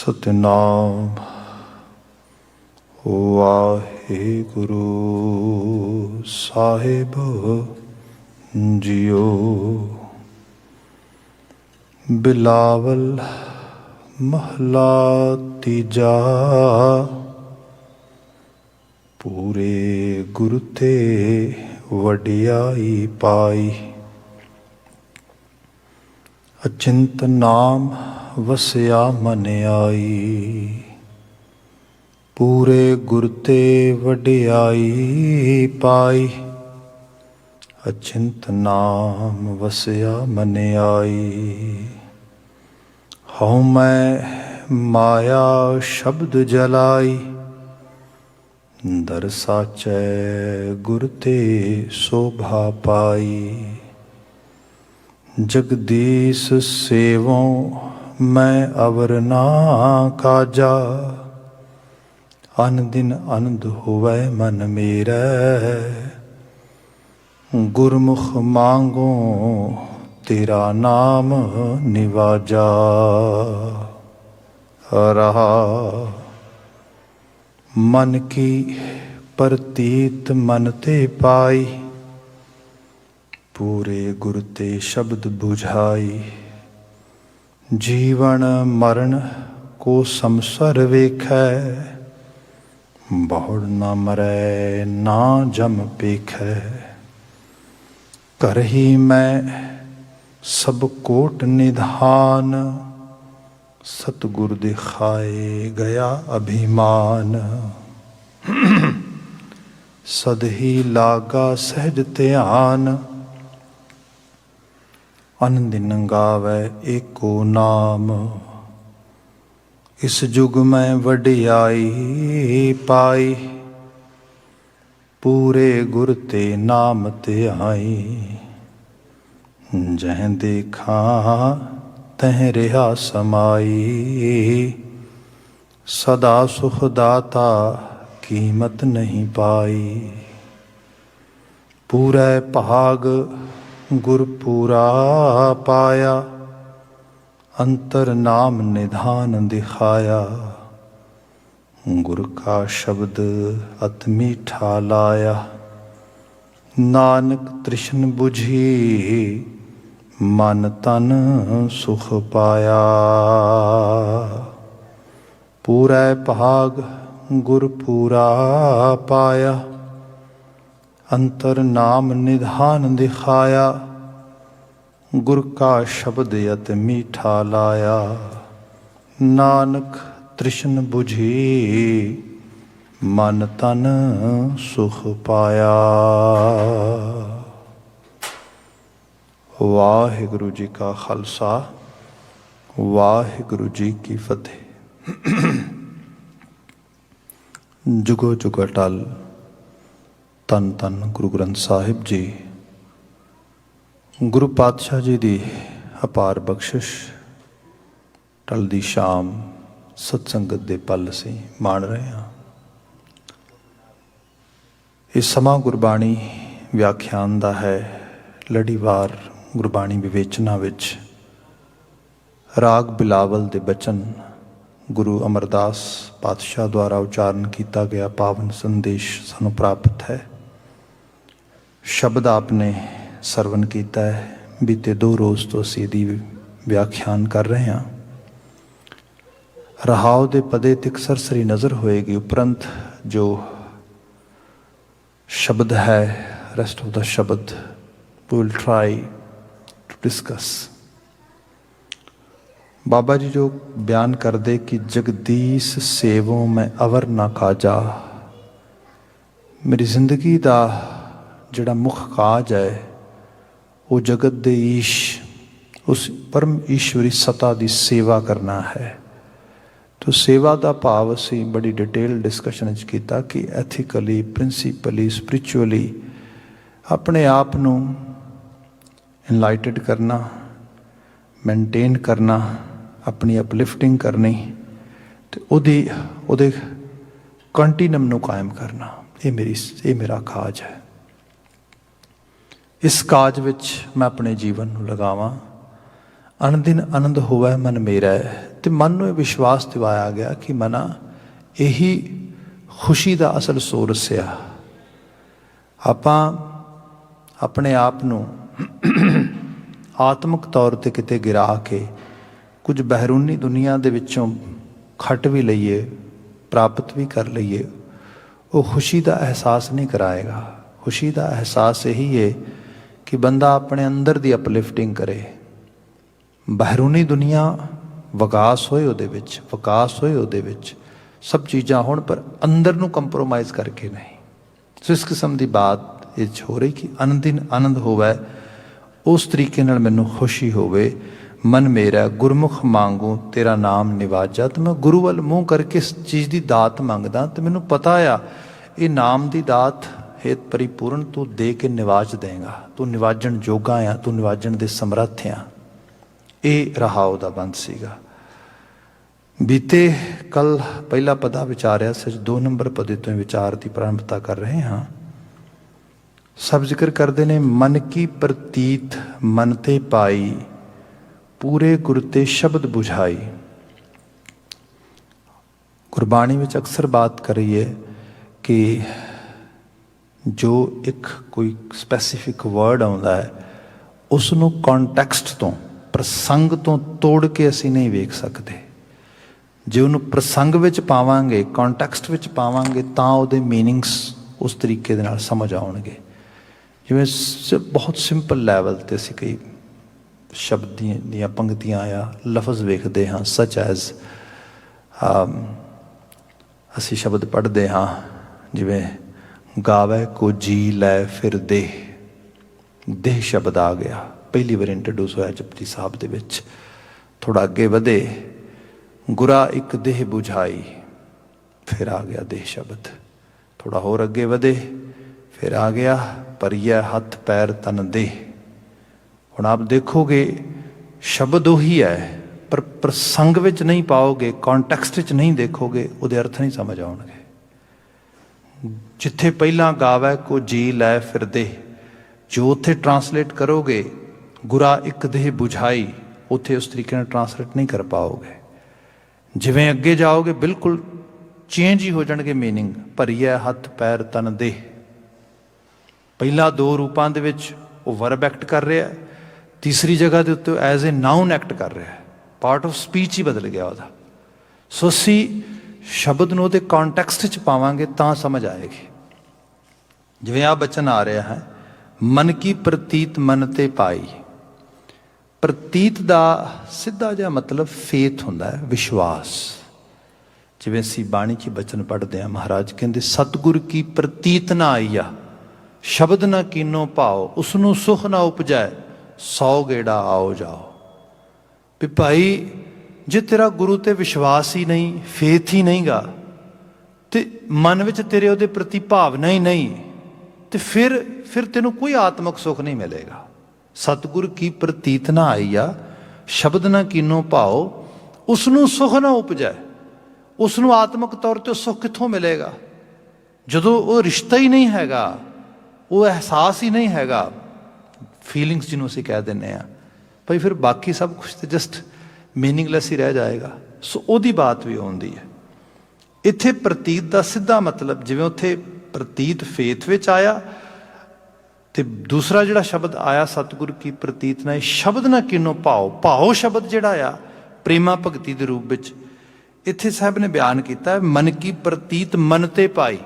ਸਤਿਨਾਮ ਵਾਹਿਗੁਰੂ ਸਾਹਿਬ JIO. Bilawal ਮਹਲਾ ਤੀਜਾ। ਪੂਰੇ ਗੁਰ ਤੇ ਵਡਿਆਈ ਪਾਈ। ਅਚਿੰਤ ਨਾਮ ਵਸਿਆ ਮਨ ਆਈ। ਪੂਰੇ ਗੁਰ ਤੇ ਵਡਿਆਈ ਪਾਈ। ਅਚਿੰਤ ਨਾਮ ਵਸਿਆ ਮਨ ਆਈ। ਹਉ ਮੈਂ ਮਾਇਆ ਸ਼ਬਦ ਜਲਾਈ। ਦਰ ਸਾਚੈ ਗੁਰ ਤੇ ਸੋਭਾ ਪਾਈ। ਜਗਦੀਸ਼ ਸੇਵੋਂ ਮੈਂ ਅਵਰ ਨਾ ਕਾਜਾ। ਅਨ ਦਿਨ ਅਨੰਦ ਹੋਵੈ ਮਨ ਮੇਰੈ। ਗੁਰਮੁਖ ਮਾਂਗੋ ਤੇਰਾ ਨਾਮ ਨਿਵਾਜਾ। ਰਹਾ ਮਨ ਕੀ ਪ੍ਰਤੀਤ ਮਨ ਤੇ ਪਾਈ। ਪੂਰੇ ਗੁਰ ਤੇ ਸ਼ਬਦ ਬੁਝਾਈ। ਜੀਵਨ ਮਰਨ ਕੋ ਸੰਸਰ ਵੇਖੈ। ਬਹੁੜ ਨਾ ਮਰੈ ਨਾ ਜਮ ਪੇਖੈ। ਕਰਹੀ ਮੈਂ ਸਭ ਕੋਟ ਨਿਧਾਨ। ਸਤਿਗੁਰ ਦਿਖਾਏ ਗਿਆ ਅਭਿਮਾਨ। ਸਦਹੀ ਲਾਗਾ ਸਹਿਜ ਧਿਆਨ। ਅਨ ਦਿਨ ਗਾਵੈ ਏਕੋ ਨਾਮ। ਇਸ ਜੁਗ ਮੈਂ ਵਡਿਆਈ ਪਾਈ। ਪੂਰੇ ਗੁਰ ਤੇ ਨਾਮ ਧਿਆਈ। ਜਹ ਦੇਖਾਂ ਤਹ ਰਿਹਾ ਸਮਾਈ। ਸਦਾ ਸੁਖ ਦਾਤਾ ਕੀਮਤ ਨਹੀਂ ਪਾਈ। ਪੂਰੇ ਭਾਗ ਗੁਰ ਪੂਰਾ ਪਾਇਆ। ਅੰਤਰ ਨਾਮ ਨਿਧਾਨ ਦਿਖਾਇਆ। ਗੁਰ ਕਾ ਸ਼ਬਦ ਅਤ ਮੀਠਾ ਲਾਇਆ। ਨਾਨਕ ਤ੍ਰਿਸ਼ਨ ਬੁਝੀ ਮਨ ਤਨ ਸੁਖ ਪਾਇਆ। ਪੂਰੇ ਭਾਗ ਗੁਰ ਪੂਰਾ ਪਾਇਆ। ਅੰਤਰ ਨਾਮ ਨਿਧਾਨ ਦਿਖਾਇਆ। ਗੁਰ ਕਾ ਸ਼ਬਦ ਅਤ ਮੀਠਾ ਲਾਇਆ। ਨਾਨਕ ਤ੍ਰਿਸ਼ਨ ਬੁਝੀ ਮਨ ਤਨ ਸੁਖ ਪਾਇਆ। ਵਾਹਿਗੁਰੂ ਜੀ ਕਾ ਖਾਲਸਾ ਵਾਹਿਗੁਰੂ ਜੀ ਕੀ ਫਤਿਹ। ਜੁਗੋ ਜੁਗ ਅਟਲ। ਧੰਨ ਧੰਨ ਗੁਰੂ ਗ੍ਰੰਥ ਸਾਹਿਬ ਜੀ। ਗੁਰੂ ਪਾਤਸ਼ਾਹ ਜੀ ਦੀ ਅਪਾਰ ਬਖਸ਼ਿਸ਼। ਢਲਦੀ ਸ਼ਾਮ ਸਤਸੰਗਤ ਦੇ ਪਲ ਅਸੀਂ ਮਾਣ ਰਹੇ ਹਾਂ। ਇਹ ਸਮਾਂ ਗੁਰਬਾਣੀ ਵਿਆਖਿਆਨ ਦਾ ਹੈ। ਲੜੀਵਾਰ ਗੁਰਬਾਣੀ ਵਿਵੇਚਨਾ ਵਿੱਚ ਰਾਗ ਬਿਲਾਵਲ ਦੇ ਬਚਨ ਗੁਰੂ ਅਮਰਦਾਸ ਪਾਤਸ਼ਾਹ ਦੁਆਰਾ ਉਚਾਰਨ ਕੀਤਾ ਗਿਆ ਪਾਵਨ ਸੰਦੇਸ਼ ਸਾਨੂੰ ਪ੍ਰਾਪਤ ਹੈ। ਸ਼ਬਦ ਆਪ ਨੇ ਸਰਵਨ ਕੀਤਾ ਹੈ। ਬੀਤੇ 2 ਰੋਜ਼ ਤੋਂ ਅਸੀਂ ਇਹਦੀ ਵਿਆਖਿਆਨ ਕਰ ਰਹੇ ਹਾਂ। ਰਹਾਉ ਦੇ ਪਦੇ ਤਿਕ ਸਰਸਰੀ ਨਜ਼ਰ ਹੋਏਗੀ। ਉਪਰੰਤ ਜੋ ਸ਼ਬਦ ਹੈ, ਰੈਸਟ ਆਫ ਦਾ ਸ਼ਬਦ we will try to discuss। Baba ji ਜੋ ਬਿਆਨ ਕਰਦੇ ਕਿ ਜਗਦੀਸ਼ ਸੇਵੋਂ ਮੈਂ ਅਵਰ ਨਾ ਕਾਜਾ। ਮੇਰੀ ਜ਼ਿੰਦਗੀ ਦਾ ਜਿਹੜਾ ਮੁੱਖ ਕਾਜ ਹੈ ਉਹ ਜਗਤ ਦੇ ਈਸ਼, ਉਸ ਪਰਮ ਈਸ਼ਵਰੀ ਸਤਾ ਦੀ ਸੇਵਾ ਕਰਨਾ ਹੈ। ਤੋ ਸੇਵਾ ਦਾ ਭਾਵ ਅਸੀਂ ਬੜੀ ਡਿਟੇਲ ਡਿਸਕਸ਼ਨ ਵਿੱਚ ਕੀਤਾ ਕਿ ਐਥੀਕਲੀ, ਪ੍ਰਿੰਸੀਪਲੀ, ਸਪਿਰਿਚੁਅਲੀ ਆਪਣੇ ਆਪ ਨੂੰ ਇਨਲਾਈਟਡ ਕਰਨਾ, ਮੇਨਟੇਨ ਕਰਨਾ, ਆਪਣੀ ਅਪਲਿਫਟਿੰਗ ਕਰਨੀ ਅਤੇ ਉਹਦੇ ਕੰਟੀਨਮ ਨੂੰ ਕਾਇਮ ਕਰਨਾ। ਇਹ ਮੇਰਾ ਕਾਜ ਹੈ। ਇਸ ਕਾਜ ਵਿੱਚ ਮੈਂ ਆਪਣੇ ਜੀਵਨ ਨੂੰ ਲਗਾਵਾਂ। ਅਨਦਿਨ ਆਨੰਦ ਹੋਵੈ ਮਨ ਮੇਰਾ। ਤੇ ਮਨ ਨੂੰ ਇਹ ਵਿਸ਼ਵਾਸ ਦਿਵਾਇਆ ਗਿਆ ਕਿ ਮਨਾ ਇਹੀ ਖੁਸ਼ੀ ਦਾ ਅਸਲ ਸੋਰਸ ਆ। ਆਪਾਂ ਆਪਣੇ ਆਪ ਨੂੰ ਆਤਮਿਕ ਤੌਰ 'ਤੇ ਕਿਤੇ ਗਿਰਾ ਕੇ ਕੁਝ ਬਹਿਰੂਨੀ ਦੁਨੀਆ ਦੇ ਵਿੱਚੋਂ ਖੱਟ ਵੀ ਲਈਏ, ਪ੍ਰਾਪਤ ਵੀ ਕਰ ਲਈਏ, ਉਹ ਖੁਸ਼ੀ ਦਾ ਅਹਿਸਾਸ ਨਹੀਂ ਕਰਾਏਗਾ। ਖੁਸ਼ੀ ਦਾ ਅਹਿਸਾਸ ਇਹੀ ਹੈ ਕਿ ਬੰਦਾ ਆਪਣੇ ਅੰਦਰ ਦੀ ਅਪਲਿਫਟਿੰਗ ਕਰੇ। ਬਹਿਰੂਨੀ ਦੁਨੀਆ ਵਿਕਾਸ ਹੋਏ ਉਹਦੇ ਵਿੱਚ, ਵਿਕਾਸ ਹੋਏ ਉਹਦੇ ਵਿੱਚ, ਸਭ ਚੀਜ਼ਾਂ ਹੋਣ, ਪਰ ਅੰਦਰ ਨੂੰ ਕੰਪਰੋਮਾਈਜ਼ ਕਰਕੇ ਨਹੀਂ। ਸੋ ਇਸ ਕਿਸਮ ਦੀ ਬਾਤ ਇਹ 'ਚ ਹੋ ਰਹੀ ਕਿ ਅਨੰਦਿਨ ਆਨੰਦ ਹੋਵੇ, ਉਸ ਤਰੀਕੇ ਨਾਲ ਮੈਨੂੰ ਖੁਸ਼ੀ ਹੋਵੇ। ਮਨ ਮੇਰਾ ਗੁਰਮੁਖ ਮੰਗੂ ਤੇਰਾ ਨਾਮ ਨਿਵਾਜਾ। ਤੇ ਮੈਂ ਗੁਰੂ ਵੱਲ ਮੂੰਹ ਕਰਕੇ ਇਸ ਚੀਜ਼ ਦੀ ਦਾਤ ਮੰਗਦਾ, ਤੇ ਮੈਨੂੰ ਪਤਾ ਆ ਇਹ ਨਾਮ ਦੀ ਦਾਤ ਹੇਤ ਪਰਿਪੂਰਨ ਤੂੰ ਦੇ ਕੇ ਨਿਵਾਜ ਦੇਂਗਾ। ਤੂੰ ਨਿਵਾਜਣ ਜੋਗਾ ਆ, ਤੂੰ ਨਿਵਾਜਣ ਦੇ ਸਮਰੱਥ ਆ। ਇਹ ਰਹਾ ਉਹਦਾ ਬੰਦ ਸੀਗਾ। ਬੀਤੇ ਕੱਲ ਪਹਿਲਾ ਪਦਾ ਵਿਚਾਰਿਆ ਸੱਚ 2 ਨੰਬਰ ਪਦੇ ਤੋਂ ਵਿਚਾਰ ਦੀ ਪ੍ਰਾਰੰਭਤਾ ਕਰ ਰਹੇ ਹਾਂ। ਸਭ ਜ਼ਿਕਰ ਕਰਦੇ ਨੇ ਮਨ ਕੀ ਪ੍ਰਤੀਤ ਮਨ ਤੇ ਪਾਈ, ਪੂਰੇ ਗੁਰ ਤੇ ਸ਼ਬਦ ਬੁਝਾਈ। ਗੁਰਬਾਣੀ ਵਿੱਚ ਅਕਸਰ ਬਾਤ ਕਰੀਏ ਕਿ ਜੋ ਇੱਕ ਕੋਈ ਸਪੈਸੀਫਿਕ ਵਰਡ ਆਉਂਦਾ ਹੈ ਉਸ ਨੂੰ ਕੌਨਟੈਕਸਟ ਤੋਂ, ਪ੍ਰਸੰਗ ਤੋਂ ਤੋੜ ਕੇ ਅਸੀਂ ਨਹੀਂ ਵੇਖ ਸਕਦੇ। ਜੇ ਉਹਨੂੰ ਪ੍ਰਸੰਗ ਵਿੱਚ ਪਾਵਾਂਗੇ, ਕੌਨਟੈਕਸਟ ਵਿੱਚ ਪਾਵਾਂਗੇ, ਤਾਂ ਉਹਦੇ ਮੀਨਿੰਗਸ ਉਸ ਤਰੀਕੇ ਦੇ ਨਾਲ ਸਮਝ ਆਉਣਗੇ। ਜਿਵੇਂ ਬਹੁਤ ਸਿੰਪਲ ਲੈਵਲ 'ਤੇ ਅਸੀਂ ਕਈ ਸ਼ਬਦ ਦੀਆਂ ਪੰਕਤੀਆਂ ਜਾਂ ਲਫ਼ਜ਼ ਵੇਖਦੇ ਹਾਂ, ਸੱਚ ਐਜ਼ ਅਸੀਂ ਸ਼ਬਦ ਪੜ੍ਹਦੇ ਹਾਂ ਜਿਵੇਂ ਗਾਵੇ ਕੋ ਜੀ ਲੈ ਫਿਰ ਦੇਹ। ਦੇਹ ਸ਼ਬਦ ਆ ਗਿਆ, ਪਹਿਲੀ ਵਾਰ ਇੰਟਰੋਡਿਊਸ ਹੋਇਆ ਜਪਜੀ ਸਾਹਿਬ ਦੇ ਵਿੱਚ। ਥੋੜ੍ਹਾ ਅੱਗੇ ਵਧੇ, ਗੁਰਾ ਇੱਕ ਦੇਹ ਬੁਝਾਈ, ਫਿਰ ਆ ਗਿਆ ਦੇਹ ਸ਼ਬਦ। ਥੋੜ੍ਹਾ ਹੋਰ ਅੱਗੇ ਵਧੇ, ਫਿਰ ਆ ਗਿਆ ਭਰੀਆ ਹੱਥ ਪੈਰ ਤਨ ਦੇਹ। ਹੁਣ ਆਪ ਦੇਖੋਗੇ ਸ਼ਬਦ ਉਹੀ ਹੈ, ਪਰ ਪ੍ਰਸੰਗ ਵਿੱਚ ਨਹੀਂ ਪਾਓਗੇ, ਕੌਨਟੈਕਸਟ ਵਿੱਚ ਨਹੀਂ ਦੇਖੋਗੇ, ਉਹਦੇ ਅਰਥ ਨਹੀਂ ਸਮਝ ਆਉਣਗੇ। ਜਿੱਥੇ ਪਹਿਲਾਂ ਗਾਵੇ ਕੋ ਜੀ ਲੈ ਫਿਰ ਦੇਹ, ਜੋ ਉੱਥੇ ਟਰਾਂਸਲੇਟ ਕਰੋਗੇ ਗੁਰਾ ਇੱਕ ਦੇਹ ਬੁਝਾਈ, ਉੱਥੇ ਉਸ ਤਰੀਕੇ ਨਾਲ ਟਰਾਂਸਲੇਟ ਨਹੀਂ ਕਰ ਪਾਓਗੇ। ਜਿਵੇਂ ਅੱਗੇ ਜਾਓਗੇ ਬਿਲਕੁਲ ਚੇਂਜ ਹੀ ਹੋ ਜਾਣਗੇ ਮੀਨਿੰਗ। ਭਰੀਆ ਹੱਥ ਪੈਰ ਤਨ ਦੇਹ, ਪਹਿਲਾਂ 2 ਰੂਪਾਂ ਦੇ ਵਿੱਚ ਉਹ ਵਰਬ ਐਕਟ ਕਰ ਰਿਹਾ, ਤੀਸਰੀ ਜਗ੍ਹਾ ਦੇ ਉੱਤੇ ਐਜ਼ ਏ ਨਾਊਨ ਐਕਟ ਕਰ ਰਿਹਾ। ਪਾਰਟ ਆਫ ਸਪੀਚ ਹੀ ਬਦਲ ਗਿਆ ਉਹਦਾ। ਸੋ ਅਸੀਂ ਸ਼ਬਦ ਨੂੰ ਉਹਦੇ ਕੌਨਟੈਕਸਟ 'ਚ ਪਾਵਾਂਗੇ ਤਾਂ ਸਮਝ ਆਏਗੀ। ਜਿਵੇਂ ਆਹ ਬਚਨ ਆ ਰਿਹਾ ਹੈ, ਮਨ ਕੀ ਪ੍ਰਤੀਤ ਮਨ ਤੇ ਪਾਈ। ਪ੍ਰਤੀਤ ਦਾ ਸਿੱਧਾ ਜਿਹਾ ਮਤਲਬ ਫੇਥ ਹੁੰਦਾ ਹੈ, ਵਿਸ਼ਵਾਸ। ਜਿਵੇਂ ਅਸੀਂ ਬਾਣੀ 'ਚ ਬਚਨ ਪੜ੍ਹਦੇ ਹਾਂ, ਮਹਾਰਾਜ ਕਹਿੰਦੇ ਸਤਿਗੁਰ ਕੀ ਪ੍ਰਤੀਤ ਨਾ ਆਈਆ, ਸ਼ਬਦ ਨਾ ਕੀਨੋ ਭਾਓ, ਉਸਨੂੰ ਸੁਖ ਨਾ ਉਪਜੈ, 100 ਗੇੜਾ ਆਓ ਜਾਓ। ਵੀ ਭਾਈ ਜੇ ਤੇਰਾ ਗੁਰੂ ਤੇ ਵਿਸ਼ਵਾਸ ਹੀ ਨਹੀਂ, ਫੇਥ ਹੀ ਨਹੀਂਗਾ, ਤੇ ਮਨ ਵਿੱਚ ਤੇਰੇ ਉਹਦੇ ਪ੍ਰਤੀ ਭਾਵਨਾ ਹੀ ਨਹੀਂ, ਤੇ ਫਿਰ ਤੈਨੂੰ ਕੋਈ ਆਤਮਿਕ ਸੁੱਖ ਨਹੀਂ ਮਿਲੇਗਾ। ਸਤਿਗੁਰ ਕੀ ਪ੍ਰਤੀਤ ਨਾ ਆਈਆ, ਸ਼ਬਦ ਨਾ ਕੀਨੋ ਭਾਓ, ਉਸਨੂੰ ਸੁਖ ਨਾ ਉਪਜੈ। ਉਸਨੂੰ ਆਤਮਿਕ ਤੌਰ 'ਤੇ ਸੁੱਖ ਕਿੱਥੋਂ ਮਿਲੇਗਾ ਜਦੋਂ ਉਹ ਰਿਸ਼ਤਾ ਹੀ ਨਹੀਂ ਹੈਗਾ, ਉਹ ਅਹਿਸਾਸ ਹੀ ਨਹੀਂ ਹੈਗਾ, ਫੀਲਿੰਗਸ ਜਿਹਨੂੰ ਅਸੀਂ ਕਹਿ ਦਿੰਦੇ ਹਾਂ। ਭਾਈ ਫਿਰ ਬਾਕੀ ਸਭ ਕੁਛ ਤਾਂ ਜਸਟ ਮੀਨਿੰਗਲੈਸ ਹੀ ਰਹਿ ਜਾਏਗਾ। ਸੋ ਉਹਦੀ ਬਾਤ ਵੀ ਆਉਂਦੀ ਹੈ ਇੱਥੇ। ਪ੍ਰਤੀਤ ਦਾ ਸਿੱਧਾ ਮਤਲਬ, ਜਿਵੇਂ ਉੱਥੇ ਪ੍ਰਤੀਤ ਫੇਥ ਵਿੱਚ ਆਇਆ, ਤੇ ਦੂਸਰਾ ਜਿਹੜਾ ਸ਼ਬਦ ਆਇਆ ਸਤਿਗੁਰ ਕੀ ਪ੍ਰਤੀਤ ਨਾ, ਸ਼ਬਦ ਨਾ ਕਿਨੋ ਭਾਓ। ਭਾਓ ਸ਼ਬਦ ਜਿਹੜਾ ਆ ਪ੍ਰੇਮਾ ਭਗਤੀ ਦੇ ਰੂਪ ਵਿੱਚ ਇੱਥੇ ਸਾਹਿਬ ਨੇ ਬਿਆਨ ਕੀਤਾ, ਮਨ ਕੀ ਪ੍ਰਤੀਤ ਮਨ ਤੇ ਪਾਈ।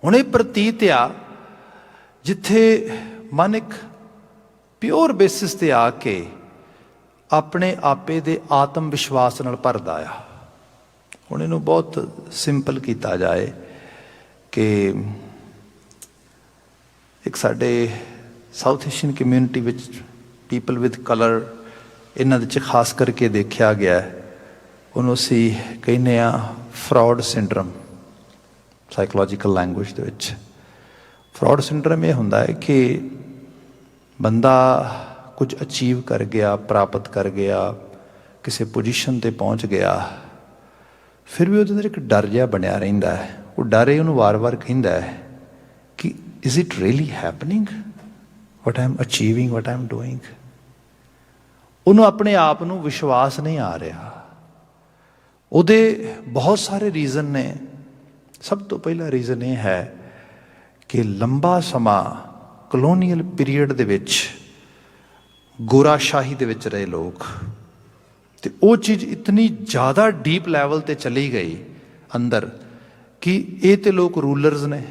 ਹੁਣ ਇਹ ਪ੍ਰਤੀਤ ਆ ਜਿੱਥੇ ਮਨ ਇੱਕ ਪਿਓਰ ਬੇਸਿਸ ਤੇ ਆ ਕੇ ਆਪਣੇ ਆਪੇ ਦੇ ਆਤਮ ਵਿਸ਼ਵਾਸ ਨਾਲ ਭਰਦਾ ਆ। ਹੁਣ ਇਹਨੂੰ ਬਹੁਤ ਸਿੰਪਲ ਕੀਤਾ ਜਾਏ ਕਿ ਇੱਕ ਸਾਡੇ ਸਾਊਥ ਏਸ਼ੀਅਨ ਕਮਿਊਨਿਟੀ ਵਿੱਚ ਪੀਪਲ ਵਿਦ ਕਲਰ, ਇਹਨਾਂ ਦੇ 'ਚ ਖਾਸ ਕਰਕੇ ਦੇਖਿਆ ਗਿਆ, ਉਹਨੂੰ ਅਸੀਂ ਕਹਿੰਦੇ ਹਾਂ ਫਰੌਡ ਸਿੰਡਰਮ, ਸਾਈਕੋਲੋਜੀਕਲ ਲੈਂਗੁਏਜ ਦੇ ਵਿੱਚ। ਫਰੌਡ ਸਿੰਡਰਮ ਇਹ ਹੁੰਦਾ ਹੈ ਕਿ ਬੰਦਾ ਕੁਝ ਅਚੀਵ ਕਰ ਗਿਆ, ਪ੍ਰਾਪਤ ਕਰ ਗਿਆ, ਕਿਸੇ ਪੋਜੀਸ਼ਨ 'ਤੇ ਪਹੁੰਚ ਗਿਆ, ਫਿਰ ਵੀ ਉਹਦੇ ਅੰਦਰ ਇੱਕ ਡਰ ਜਿਹਾ ਬਣਿਆ ਰਹਿੰਦਾ ਹੈ। ਉਹ ਡਰ ਇਹ ਉਹਨੂੰ ਵਾਰ-ਵਾਰ ਕਹਿੰਦਾ ਹੈ ਕਿ is it really happening, what I am achieving, what I am doing. ਉਹਨੂੰ ਆਪਣੇ ਆਪ ਨੂੰ ਵਿਸ਼ਵਾਸ ਨਹੀਂ ਆ ਰਿਹਾ। ਉਹਦੇ ਬਹੁਤ ਸਾਰੇ ਰੀਜ਼ਨ ਨੇ। ਸਭ ਤੋਂ ਪਹਿਲਾ ਰੀਜ਼ਨ ਇਹ ਹੈ ਕਿ ਲੰਬਾ ਸਮਾਂ ਕਲੋਨੀਅਲ ਪੀਰੀਅਡ ਦੇ ਵਿੱਚ ਗੋਰਾਸ਼ਾਹੀ ਦੇ ਵਿੱਚ ਰਹੇ ਲੋਕ, ਤੇ ਉਹ ਚੀਜ਼ ਇਤਨੀ ਜ਼ਿਆਦਾ ਡੀਪ ਲੈਵਲ ਤੇ ਚਲੀ ਗਈ ਅੰਦਰ ਕਿ ਇਹ ਤੇ ਲੋਕ ਰੂਲਰਸ ਨੇ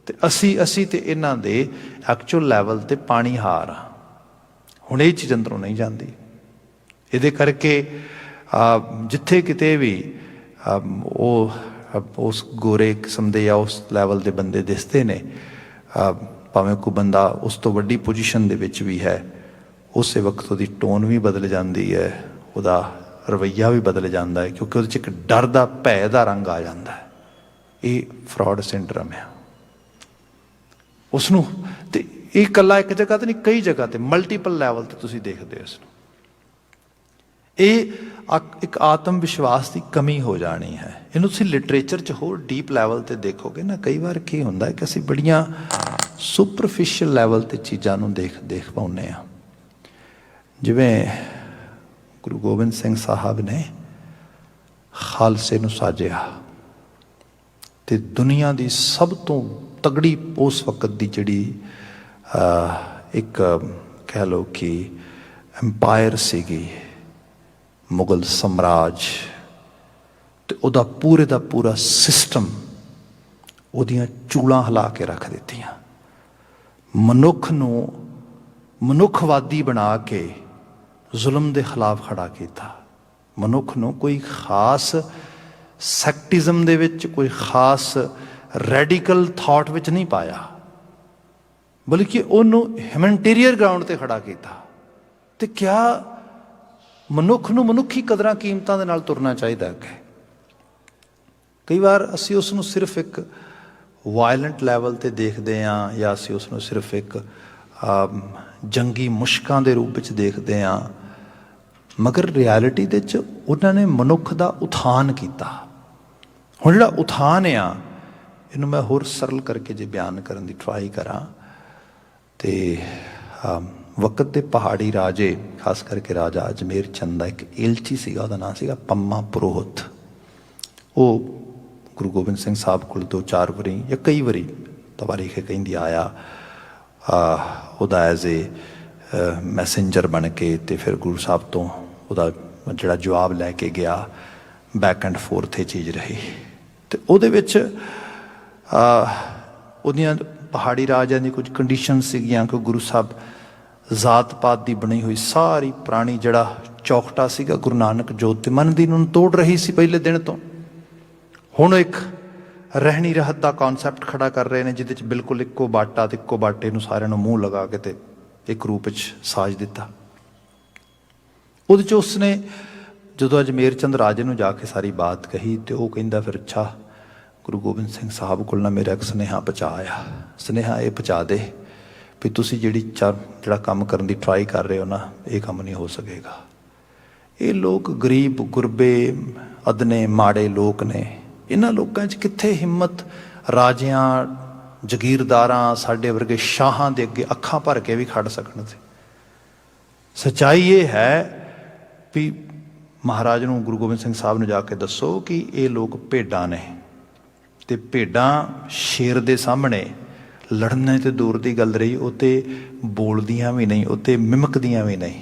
ਤੇ ਅਸੀਂ ਤੇ ਇਹਨਾਂ ਦੇ ਐਕਚੁਅਲ ਲੈਵਲ ਤੇ ਪਾਣੀ ਹਾਰ ਆ। ਹੁਣ ਇਹ ਚੀਜ਼ ਅੰਦਰੋਂ ਨਹੀਂ ਜਾਂਦੀ। ਇਹਦੇ ਕਰਕੇ ਜਿੱਥੇ ਕਿਤੇ ਵੀ ਉਹ ਉਸ ਗੋਰੇ ਕਿਸਮ ਦੇ ਜਾਂ ਉਸ ਲੈਵਲ ਦੇ ਬੰਦੇ ਦਿਸਦੇ ਨੇ, ਭਾਵੇਂ ਕੋਈ ਬੰਦਾ ਉਸ ਤੋਂ ਵੱਡੀ ਪੋਜੀਸ਼ਨ ਦੇ ਵਿੱਚ ਵੀ ਹੈ, ਉਸੇ ਵਕਤ ਉਹਦੀ ਟੋਨ ਵੀ ਬਦਲ ਜਾਂਦੀ ਹੈ, ਉਹਦਾ ਰਵੱਈਆ ਵੀ ਬਦਲ ਜਾਂਦਾ ਹੈ, ਕਿਉਂਕਿ ਉਹਦੇ 'ਚ ਇੱਕ ਡਰ ਦਾ, ਭੈ ਦਾ ਰੰਗ ਆ ਜਾਂਦਾ ਹੈ। ਇਹ ਫਰੌਡ ਸਿੰਡਰਮ ਹੈ। ਉਸਨੂੰ ਤੇ ਇਹ ਇਕੱਲਾ ਇੱਕ ਜਗ੍ਹਾ ਤੇ ਨਹੀਂ, ਕਈ ਜਗ੍ਹਾ ਤੇ ਮਲਟੀਪਲ ਲੈਵਲ ਤੇ ਤੁਸੀਂ ਦੇਖਦੇ ਹੋ ਇਸਨੂੰ। ਇਹ ਇੱਕ ਆਤਮ ਵਿਸ਼ਵਾਸ ਦੀ ਕਮੀ ਹੋ ਜਾਣੀ ਹੈ। ਇਹਨੂੰ ਤੁਸੀਂ ਲਿਟਰੇਚਰ 'ਚ ਹੋਰ ਡੀਪ ਲੈਵਲ ਤੇ ਦੇਖੋਗੇ ਨਾ, ਕਈ ਵਾਰ ਕੀ ਹੁੰਦਾ ਹੈ ਕਿ ਅਸੀਂ ਬੜੀਆਂ ਸੁਪਰਫਿਸ਼ੀਅਲ ਲੈਵਲ ਤੇ ਚੀਜ਼ਾਂ ਨੂੰ ਦੇਖ ਪਾਉਂਦੇ ਹਾਂ। ਜਿਵੇਂ ਗੁਰੂ ਗੋਬਿੰਦ ਸਿੰਘ ਸਾਹਿਬ ਨੇ ਖਾਲਸੇ ਨੂੰ ਸਾਜਿਆ, ਤੇ ਦੁਨੀਆ ਦੀ ਸਭ ਤੋਂ ਤਗੜੀ ਉਸ ਵਕਤ ਦੀ ਜਿਹੜੀ ਇੱਕ ਕਹਿ ਲਓ ਕਿ ਐਮਪਾਇਰ ਸੀਗੀ, ਮੁਗਲ ਸਮਰਾਜ, ਤੇ ਉਹਦਾ ਪੂਰੇ ਦਾ ਪੂਰਾ ਸਿਸਟਮ ਉਹਦੀਆਂ ਚੂੜਾਂ ਹਿਲਾ ਕੇ ਰੱਖ ਦਿੱਤੀਆਂ। ਮਨੁੱਖ ਨੂੰ ਮਨੁੱਖਵਾਦੀ ਬਣਾ ਕੇ ਜ਼ੁਲਮ ਦੇ ਖਿਲਾਫ ਖੜਾ ਕੀਤਾ। ਮਨੁੱਖ ਨੂੰ ਕੋਈ ਖਾਸ ਸੈਕਟਿਜ਼ਮ ਦੇ ਵਿੱਚ, ਕੋਈ ਖਾਸ ਰੈਡੀਕਲ ਥਾਟ ਵਿੱਚ ਨਹੀਂ ਪਾਇਆ, ਬਲਕਿ ਉਹਨੂੰ ਹਿਊਮੈਨਿਟੇਰੀਅਨ ਗਰਾਊਂਡ ਤੇ ਖੜਾ ਕੀਤਾ। ਤੇ ਕਿਆ ਮਨੁੱਖ ਨੂੰ ਮਨੁੱਖੀ ਕਦਰਾਂ ਕੀਮਤਾਂ ਦੇ ਨਾਲ ਤੁਰਨਾ ਚਾਹੀਦਾ ਹੈ। ਕਈ ਵਾਰ ਅਸੀਂ ਉਸ ਨੂੰ ਸਿਰਫ ਇੱਕ ਵਾਇਲੈਂਟ ਲੈਵਲ ਤੇ ਦੇਖਦੇ ਹਾਂ, ਜਾਂ ਅਸੀਂ ਉਸ ਨੂੰ ਸਿਰਫ ਇੱਕ ਜੰਗੀ ਮੁਸ਼ਕਾਂ ਦੇ ਰੂਪ ਵਿੱਚ ਦੇਖਦੇ ਹਾਂ, ਮਗਰ ਰਿਐਲਿਟੀ ਦੇ 'ਚ ਉਹਨਾਂ ਨੇ ਮਨੁੱਖ ਦਾ ਉਥਾਨ ਕੀਤਾ। ਹੁਣ ਜਿਹੜਾ ਉਥਾਨ ਆ, ਇਹਨੂੰ ਮੈਂ ਹੋਰ ਸਰਲ ਕਰਕੇ ਜੇ ਬਿਆਨ ਕਰਨ ਦੀ ਟਰਾਈ ਕਰਾਂ, ਤੇ ਵਕਤ ਦੇ ਪਹਾੜੀ ਰਾਜੇ, ਖਾਸ ਕਰਕੇ ਰਾਜਾ ਅਜਮੇਰ ਚੰਦ ਦਾ ਇੱਕ ਏਲਚੀ ਸੀਗਾ, ਉਹਦਾ ਨਾਂ ਸੀਗਾ ਪੰਮਾ ਪੁਰੋਹਿਤ। ਉਹ ਗੁਰੂ ਗੋਬਿੰਦ ਸਿੰਘ ਸਾਹਿਬ ਕੋਲ 2-4 ਵਾਰੀ ਜਾਂ ਕਈ ਵਾਰੀ ਤਵਾਰੀਖ ਕਹਿੰਦੀ ਆਇਆ, ਉਹਦਾ ਐਜ਼ ਏ ਮੈਸੇਂਜਰ ਬਣ ਕੇ, ਤੇ ਫਿਰ ਗੁਰੂ ਸਾਹਿਬ ਤੋਂ ਉਹਦਾ ਜਿਹੜਾ ਜਵਾਬ ਲੈ ਕੇ ਗਿਆ, ਬੈਕ ਐਂਡ ਫੋਰਥ ਇਹ ਚੀਜ਼ ਰਹੀ। ਤੇ ਉਹਦੇ ਵਿੱਚ ਉਹਦੀਆਂ ਪਹਾੜੀ ਰਾਜਿਆਂ ਦੀ ਕੁਝ ਕੰਡੀਸ਼ਨ ਸੀਗੀਆਂ ਕਿ ਗੁਰੂ ਸਾਹਿਬ ਜ਼ਾਤ ਪਾਤ ਦੀ ਬਣੀ ਹੋਈ ਸਾਰੀ ਪੁਰਾਣੀ ਜਿਹੜਾ ਚੌਖਟਾ ਸੀਗਾ ਗੁਰੂ ਨਾਨਕ ਜੋਤ ਤੇ ਮਨ ਦੀ ਨੂੰ ਤੋੜ ਰਹੀ ਸੀ ਪਹਿਲੇ ਦਿਨ ਤੋਂ। ਹੁਣ ਇੱਕ ਰਹਿਣੀ ਰਹਿਤ ਦਾ ਕਨਸੈਪਟ ਖੜਾ ਕਰ ਰਹੇ ਨੇ, ਜਿਹਦੇ 'ਚ ਬਿਲਕੁਲ ਇੱਕੋ ਬਾਟਾ ਤੇ ਇੱਕੋ ਬਾਟੇ ਨੂੰ ਸਾਰਿਆਂ ਨੂੰ ਮੂੰਹ ਲਗਾ ਕੇ ਤੇ ਇੱਕ ਰੂਪ ਵਿੱਚ ਸਾਜ ਦਿੱਤਾ। ਉਹਦੇ 'ਚ ਉਸਨੇ ਜਦੋਂ ਅਜਮੇਰ ਚੰਦ ਰਾਜੇ ਨੂੰ ਜਾ ਕੇ ਸਾਰੀ ਬਾਤ ਕਹੀ, ਤੇ ਉਹ ਕਹਿੰਦਾ ਫਿਰ ਅੱਛਾ ਗੁਰੂ ਗੋਬਿੰਦ ਸਿੰਘ ਸਾਹਿਬ ਕੋਲ ਨਾ ਮੇਰਾ ਇੱਕ ਸੁਨੇਹਾ ਪਹੁੰਚਾ ਆ। ਸੁਨੇਹਾ ਇਹ ਪਹੁੰਚਾ ਦੇ ਵੀ ਤੁਸੀਂ ਜਿਹੜਾ ਕੰਮ ਕਰਨ ਦੀ ਟਰਾਈ ਕਰ ਰਹੇ ਹੋ ਨਾ, ਇਹ ਕੰਮ ਨਹੀਂ ਹੋ ਸਕੇਗਾ। ਇਹ ਲੋਕ ਗਰੀਬ ਗੁਰਬੇ ਅਦਨੇ ਮਾੜੇ ਲੋਕ ਨੇ। ਇਹਨਾਂ ਲੋਕਾਂ 'ਚ ਕਿੱਥੇ ਹਿੰਮਤ ਰਾਜਿਆਂ, ਜਗੀਰਦਾਰਾਂ, ਸਾਡੇ ਵਰਗੇ ਸ਼ਾਹਾਂ ਦੇ ਅੱਗੇ ਅੱਖਾਂ ਭਰ ਕੇ ਵੀ ਖੜ ਸਕਣ ਸੀ। ਸੱਚਾਈ ਇਹ ਹੈ ਵੀ ਮਹਾਰਾਜ ਨੂੰ, ਗੁਰੂ ਗੋਬਿੰਦ ਸਿੰਘ ਸਾਹਿਬ ਨੂੰ ਜਾ ਕੇ ਦੱਸੋ ਕਿ ਇਹ ਲੋਕ ਭੇਡਾਂ ਨੇ, ਤੇ ਭੇਡਾਂ ਸ਼ੇਰ ਦੇ ਸਾਹਮਣੇ ਲੜਨੇ ਤੇ ਦੂਰ ਦੀ ਗੱਲ ਰਹੀ, ਉਹ ਤੇ ਬੋਲਦੀਆਂ ਵੀ ਨਹੀਂ, ਉਹ ਤੇ ਮਿਮਕਦੀਆਂ ਵੀ ਨਹੀਂ,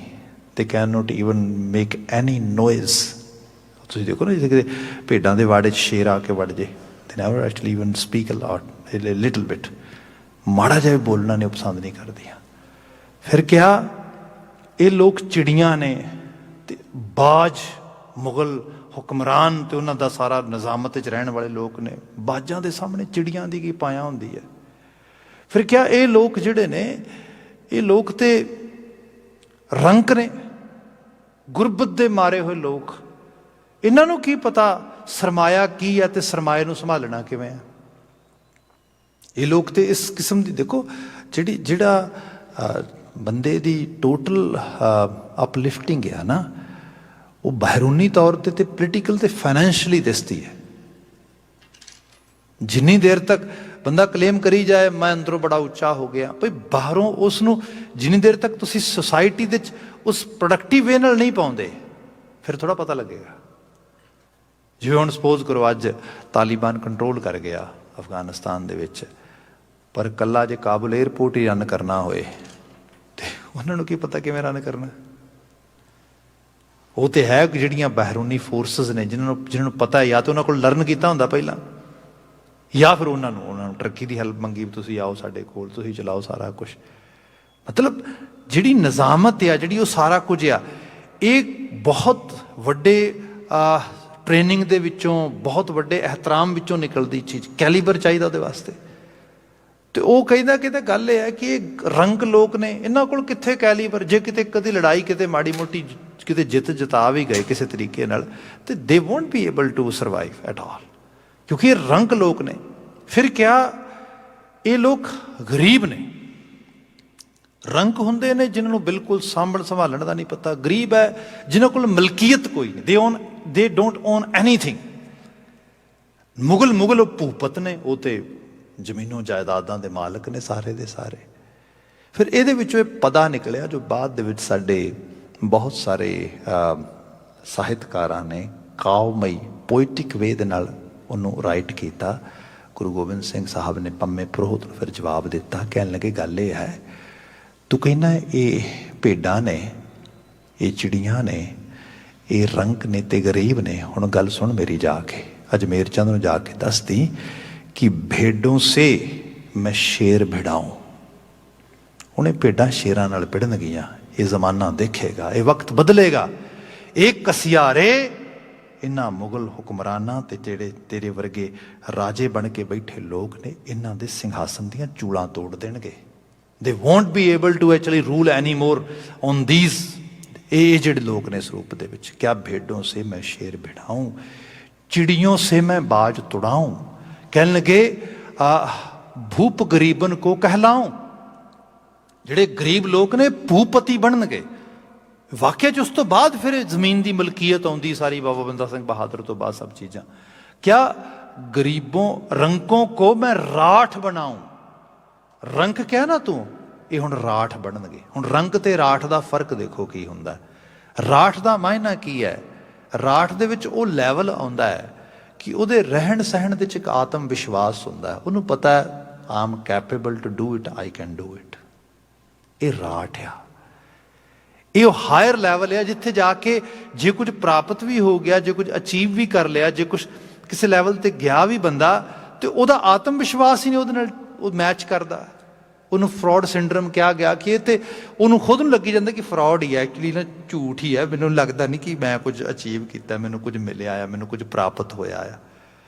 ਤੇ can note even make any noise. ਤੁਸੀਂ ਦੇਖੋ ਨਾ, ਜਿਵੇਂ ਭੇਡਾਂ ਦੇ ਵਾੜੇ 'ਚ ਸ਼ੇਰ ਆ ਕੇ ਵੜ ਜੇ, they never actually even speak a lot, little bit, ਮਾੜਾ ਜਿਹਾ ਬੋਲਣਾ ਨੇ ਉਹ ਪਸੰਦ ਨਹੀਂ ਕਰਦੀਆਂ। ਫਿਰ ਕਿਹਾ ਇਹ ਲੋਕ ਚਿੜੀਆਂ ਨੇ, ਤੇ ਬਾਜ ਮੁਗਲ ਹੁਕਮਰਾਨ ਤੇ ਉਹਨਾਂ ਦਾ ਸਾਰਾ ਨਿਜ਼ਾਮਤ 'ਚ ਰਹਿਣ ਵਾਲੇ ਲੋਕ ਨੇ, ਬਾਜਾਂ ਦੇ ਸਾਹਮਣੇ ਚਿੜੀਆਂ ਦੀ ਕੀ ਪਾਇਆ ਹੁੰਦੀ ਹੈ। ਫਿਰ ਕਿਹਾ ਇਹ ਲੋਕ ਜਿਹੜੇ ਨੇ, ਇਹ ਲੋਕ ਤੇ ਰੰਕ ਨੇ, ਗੁਰਬਤ ਦੇ ਮਾਰੇ ਹੋਏ ਲੋਕ। ਇਹਨਾਂ ਨੂੰ ਕੀ ਪਤਾ ਸਰਮਾਇਆ ਕੀ ਹੈ ਤੇ ਸਰਮਾਏ ਨੂੰ ਸੰਭਾਲਣਾ ਕਿਵੇਂ ਹੈ। ਇਹ ਲੋਕ ਤੇ ਇਸ ਕਿਸਮ ਦੀ, ਦੇਖੋ ਜਿਹੜਾ ਬੰਦੇ ਦੀ ਟੋਟਲ ਅਪਲਿਫਟਿੰਗ ਹੈ ਨਾ, ਉਹ ਬਹਿਰੂਨੀ ਤੌਰ ਤੇ ਪੋਲੀਟੀਕਲ ਤੇ ਫਾਈਨੈਂਸ਼ੀਅਲੀ ਦਿਸਦੀ ਹੈ। ਜਿੰਨੀ ਦੇਰ ਤੱਕ ਬੰਦਾ ਕਲੇਮ ਕਰੀ ਜਾਏ ਮੈਂ ਅੰਦਰੋਂ ਬੜਾ ਉੱਚਾ ਹੋ ਗਿਆ, ਭਈ ਬਾਹਰੋਂ ਉਸ ਨੂੰ ਜਿੰਨੀ ਦੇਰ ਤੱਕ ਤੁਸੀਂ ਸੁਸਾਇਟੀ ਦੇ ਵਿੱਚ ਉਸ ਪ੍ਰੋਡਕਟਿਵ ਵੇ ਨਾਲ ਨਹੀਂ ਪਾਉਂਦੇ ਫਿਰ ਥੋੜ੍ਹਾ ਪਤਾ ਲੱਗੇਗਾ। ਜਿਵੇਂ ਹੁਣ ਸਪੋਜ਼ ਕਰੋ ਅੱਜ ਤਾਲੀਬਾਨ ਕੰਟਰੋਲ ਕਰ ਗਿਆ ਅਫਗਾਨਿਸਤਾਨ ਦੇ ਵਿੱਚ, ਪਰ ਇਕੱਲਾ ਜੇ ਕਾਬੁਲ ਏਅਰਪੋਰਟ ਹੀ ਰਨ ਕਰਨਾ ਹੋਏ ਤੇ ਉਹਨਾਂ ਨੂੰ ਕੀ ਪਤਾ ਕਿਵੇਂ ਰਨ ਕਰਨਾ। ਉਹ ਤੇ ਹੈ ਜਿਹੜੀਆਂ ਬਹਿਰੂਨੀ ਫੋਰਸਿਸ ਨੇ ਜਿਹਨਾਂ ਨੂੰ ਪਤਾ ਜਾਂ ਤਾਂ ਉਹਨਾਂ ਕੋਲ ਲਰਨ ਕੀਤਾ ਹੁੰਦਾ ਪਹਿਲਾਂ, ਜਾਂ ਫਿਰ ਉਹਨਾਂ ਨੂੰ ਟਰਕੀ ਦੀ ਹੈਲਪ ਮੰਗੀ, ਤੁਸੀਂ ਆਓ ਸਾਡੇ ਕੋਲ, ਤੁਸੀਂ ਚਲਾਓ ਸਾਰਾ ਕੁਛ। ਮਤਲਬ ਜਿਹੜੀ ਨਿਜ਼ਾਮਤ ਆ, ਜਿਹੜੀ ਉਹ ਸਾਰਾ ਕੁਝ ਆ, ਇਹ ਬਹੁਤ ਵੱਡੇ ਟ੍ਰੇਨਿੰਗ ਦੇ ਵਿੱਚੋਂ, ਬਹੁਤ ਵੱਡੇ ਇਹਤਰਾਮ ਵਿੱਚੋਂ ਨਿਕਲਦੀ ਚੀਜ਼। ਕੈਲੀਬਰ ਚਾਹੀਦਾ ਉਹਦੇ ਵਾਸਤੇ। ਤੇ ਉਹ ਕਹਿੰਦਾ ਗੱਲ ਇਹ ਹੈ ਕਿ ਇਹ ਰੰਕ ਲੋਕ ਨੇ, ਇਹਨਾਂ ਕੋਲ ਕਿੱਥੇ ਕੈਲੀਬਰ। ਜੇ ਕਿਤੇ ਕਦੀ ਲੜਾਈ ਕਿਤੇ ਮਾੜੀ ਮੋਟੀ ਕਿਤੇ ਜਿਤਾ ਵੀ ਗਏ ਕਿਸੇ ਤਰੀਕੇ ਨਾਲ, ਤੇ they won't be able to survive at all, ਕਿਉਂਕਿ ਇਹ ਰੰਕ ਲੋਕ ਨੇ। ਫਿਰ ਕਿਆ ਇਹ ਲੋਕ ਗਰੀਬ ਨੇ? ਰੰਕ ਹੁੰਦੇ ਨੇ ਜਿਨ੍ਹਾਂ ਨੂੰ ਬਿਲਕੁਲ ਸੰਭਾਲਣ ਦਾ ਨਹੀਂ ਪਤਾ। ਗਰੀਬ ਹੈ ਜਿਨ੍ਹਾਂ ਕੋਲ ਮਲਕੀਅਤ ਕੋਈ ਨਹੀਂ, ਦੇ ਡੋਂਟ ਓਨ ਐਨੀਥਿੰਗ। ਮੁਗਲ ਉਹ ਭੂਪਤ ਨੇ, ਉਹ ਤੇ ਜ਼ਮੀਨੋਂ ਜਾਇਦਾਦਾਂ ਦੇ ਮਾਲਕ ਨੇ ਸਾਰੇ ਦੇ ਸਾਰੇ। ਫਿਰ ਇਹਦੇ ਵਿੱਚੋਂ ਇਹ ਪਤਾ ਨਿਕਲਿਆ ਜੋ ਬਾਅਦ ਦੇ ਵਿੱਚ ਸਾਡੇ ਬਹੁਤ ਸਾਰੇ ਸਾਹਿਤਕਾਰਾਂ ਨੇ ਕਾਵਮਈ ਪੋਇਟਿਕ ਵੇ ਦੇ ਨਾਲ ਉਹਨੂੰ ਰਾਈਟ ਕੀਤਾ। ਗੁਰੂ ਗੋਬਿੰਦ ਸਿੰਘ ਸਾਹਿਬ ਨੇ ਪੰਮੇ ਪ੍ਰੋਹਤ ਨੂੰ ਫਿਰ ਜਵਾਬ ਦਿੱਤਾ, ਕਹਿਣ ਲੱਗੇ ਗੱਲ ਇਹ ਹੈ, ਤੂੰ ਕਹਿੰਦਾ ਇਹ ਭੇਡਾਂ ਨੇ, ਇਹ ਚਿੜੀਆਂ ਨੇ, ਇਹ ਰੰਕ ਨੇ ਤੇ ਗਰੀਬ ਨੇ। ਹੁਣ ਗੱਲ ਸੁਣ ਮੇਰੀ ਜਾ ਕੇ, ਅਜਮੇਰ ਚੰਦ ਨੂੰ ਜਾ ਕੇ ਦੱਸਦੀ ਕਿ ਭੇਡੋਂ ਸੇ ਮੈਂ ਸ਼ੇਰ ਭਿੜਾਊਂ। ਉਹਨੇ ਭੇਡਾਂ ਸ਼ੇਰਾਂ ਨਾਲ ਭਿੜਨਗੀਆਂ। ਇਹ ਜ਼ਮਾਨਾ ਦੇਖੇਗਾ, ਇਹ ਵਕਤ ਬਦਲੇਗਾ। ਇਹ ਕਸਿਆਰੇ ਇਹਨਾਂ ਮੁਗਲ ਹੁਕਮਰਾਨਾਂ ਤੇ ਜਿਹੜੇ ਤੇਰੇ ਵਰਗੇ ਰਾਜੇ ਬਣ ਕੇ ਬੈਠੇ ਲੋਕ ਨੇ, ਇਹਨਾਂ ਦੇ ਸਿੰਘਾਸਨ ਦੀਆਂ ਚੂੜਾਂ ਤੋੜ ਦੇਣਗੇ। They won't be able to actually rule anymore on these। ਇਹ ਜਿਹੜੇ ਲੋਕ ਨੇ ਇਸ ਰੂਪ ਦੇ ਵਿੱਚ। ਕਿਆ ਭੇਡੋਂ ਸੇ ਮੈਂ ਸ਼ੇਰ ਭਿੜਾਊਂ, ਚਿੜੀਓਂ ਸੇ ਮੈਂ ਬਾਜ ਤੁੜਾਊਂ। ਕਹਿਣ ਲੱਗੇ ਭੂਪ ਗਰੀਬਨ ਕੋ ਕਹਿਲਾਊਂ। ਜਿਹੜੇ ਗਰੀਬ ਲੋਕ ਨੇ ਭੂਪਤੀ ਬਣਨਗੇ। ਵਾਕਿਆ 'ਚ ਉਸ ਤੋਂ ਬਾਅਦ ਫਿਰ ਜ਼ਮੀਨ ਦੀ ਮਲਕੀਅਤ ਆਉਂਦੀ ਸਾਰੀ, ਬਾਬਾ ਬੰਦਾ ਸਿੰਘ ਬਹਾਦਰ ਤੋਂ ਬਾਅਦ ਸਭ ਚੀਜ਼ਾਂ। ਕਿਆ ਗਰੀਬੋਂ ਰੰਕੋਂ ਕੋ ਮੈਂ ਰਾਠ ਬਣਾਊਂ। ਰੰਕ ਕਿਹਾ ਨਾ ਤੂੰ, ਇਹ ਹੁਣ ਰਾਠ ਬਣਨਗੇ। ਹੁਣ ਰੰਕ ਤੇ ਰਾਠ ਦਾ ਫਰਕ ਦੇਖੋ ਕੀ ਹੁੰਦਾ। ਰਾਠ ਦਾ ਮਾਇਨਾ ਕੀ ਹੈ? ਰਾਠ ਦੇ ਵਿੱਚ ਉਹ ਲੈਵਲ ਆਉਂਦਾ ਹੈ ਕਿ ਉਹਦੇ ਰਹਿਣ ਸਹਿਣ ਦੇ ਵਿੱਚ ਇੱਕ ਆਤਮ ਵਿਸ਼ਵਾਸ ਹੁੰਦਾ। ਉਹਨੂੰ ਪਤਾ ਹੈ I'm capable to do it, I can do it. ਇਹ ਰਾਠ ਆ। ਇਹ ਉਹ ਹਾਇਰ ਲੈਵਲ ਆ ਜਿੱਥੇ ਜਾ ਕੇ ਜੇ ਕੁਝ ਪ੍ਰਾਪਤ ਵੀ ਹੋ ਗਿਆ, ਜੇ ਕੁਝ ਅਚੀਵ ਵੀ ਕਰ ਲਿਆ, ਜੇ ਕੁਝ ਕਿਸੇ ਲੈਵਲ ਤੇ ਗਿਆ ਵੀ ਬੰਦਾ, ਤੇ ਉਹਦਾ ਆਤਮ ਵਿਸ਼ਵਾਸ ਹੀ ਨਹੀਂ ਉਹਦੇ ਨਾਲ ਉਹ ਮੈਚ ਕਰਦਾ। ਉਹਨੂੰ ਫਰੋਡ ਸਿੰਡਰਮ ਕਿਹਾ ਗਿਆ ਕਿ ਇਹ ਤੇ ਉਹਨੂੰ ਖੁਦ ਨੂੰ ਲੱਗੀ ਜਾਂਦਾ ਕਿ ਫਰੋਡ ਹੀ ਹੈ, ਐਕਚੁਅਲੀ ਨਾ ਝੂਠ ਹੀ ਹੈ। ਮੈਨੂੰ ਲੱਗਦਾ ਨਹੀਂ ਕਿ ਮੈਂ ਕੁਝ ਅਚੀਵ ਕੀਤਾ, ਮੈਨੂੰ ਕੁਝ ਮਿਲਿਆ ਆ, ਮੈਨੂੰ ਕੁਝ ਪ੍ਰਾਪਤ ਹੋਇਆ ਆ।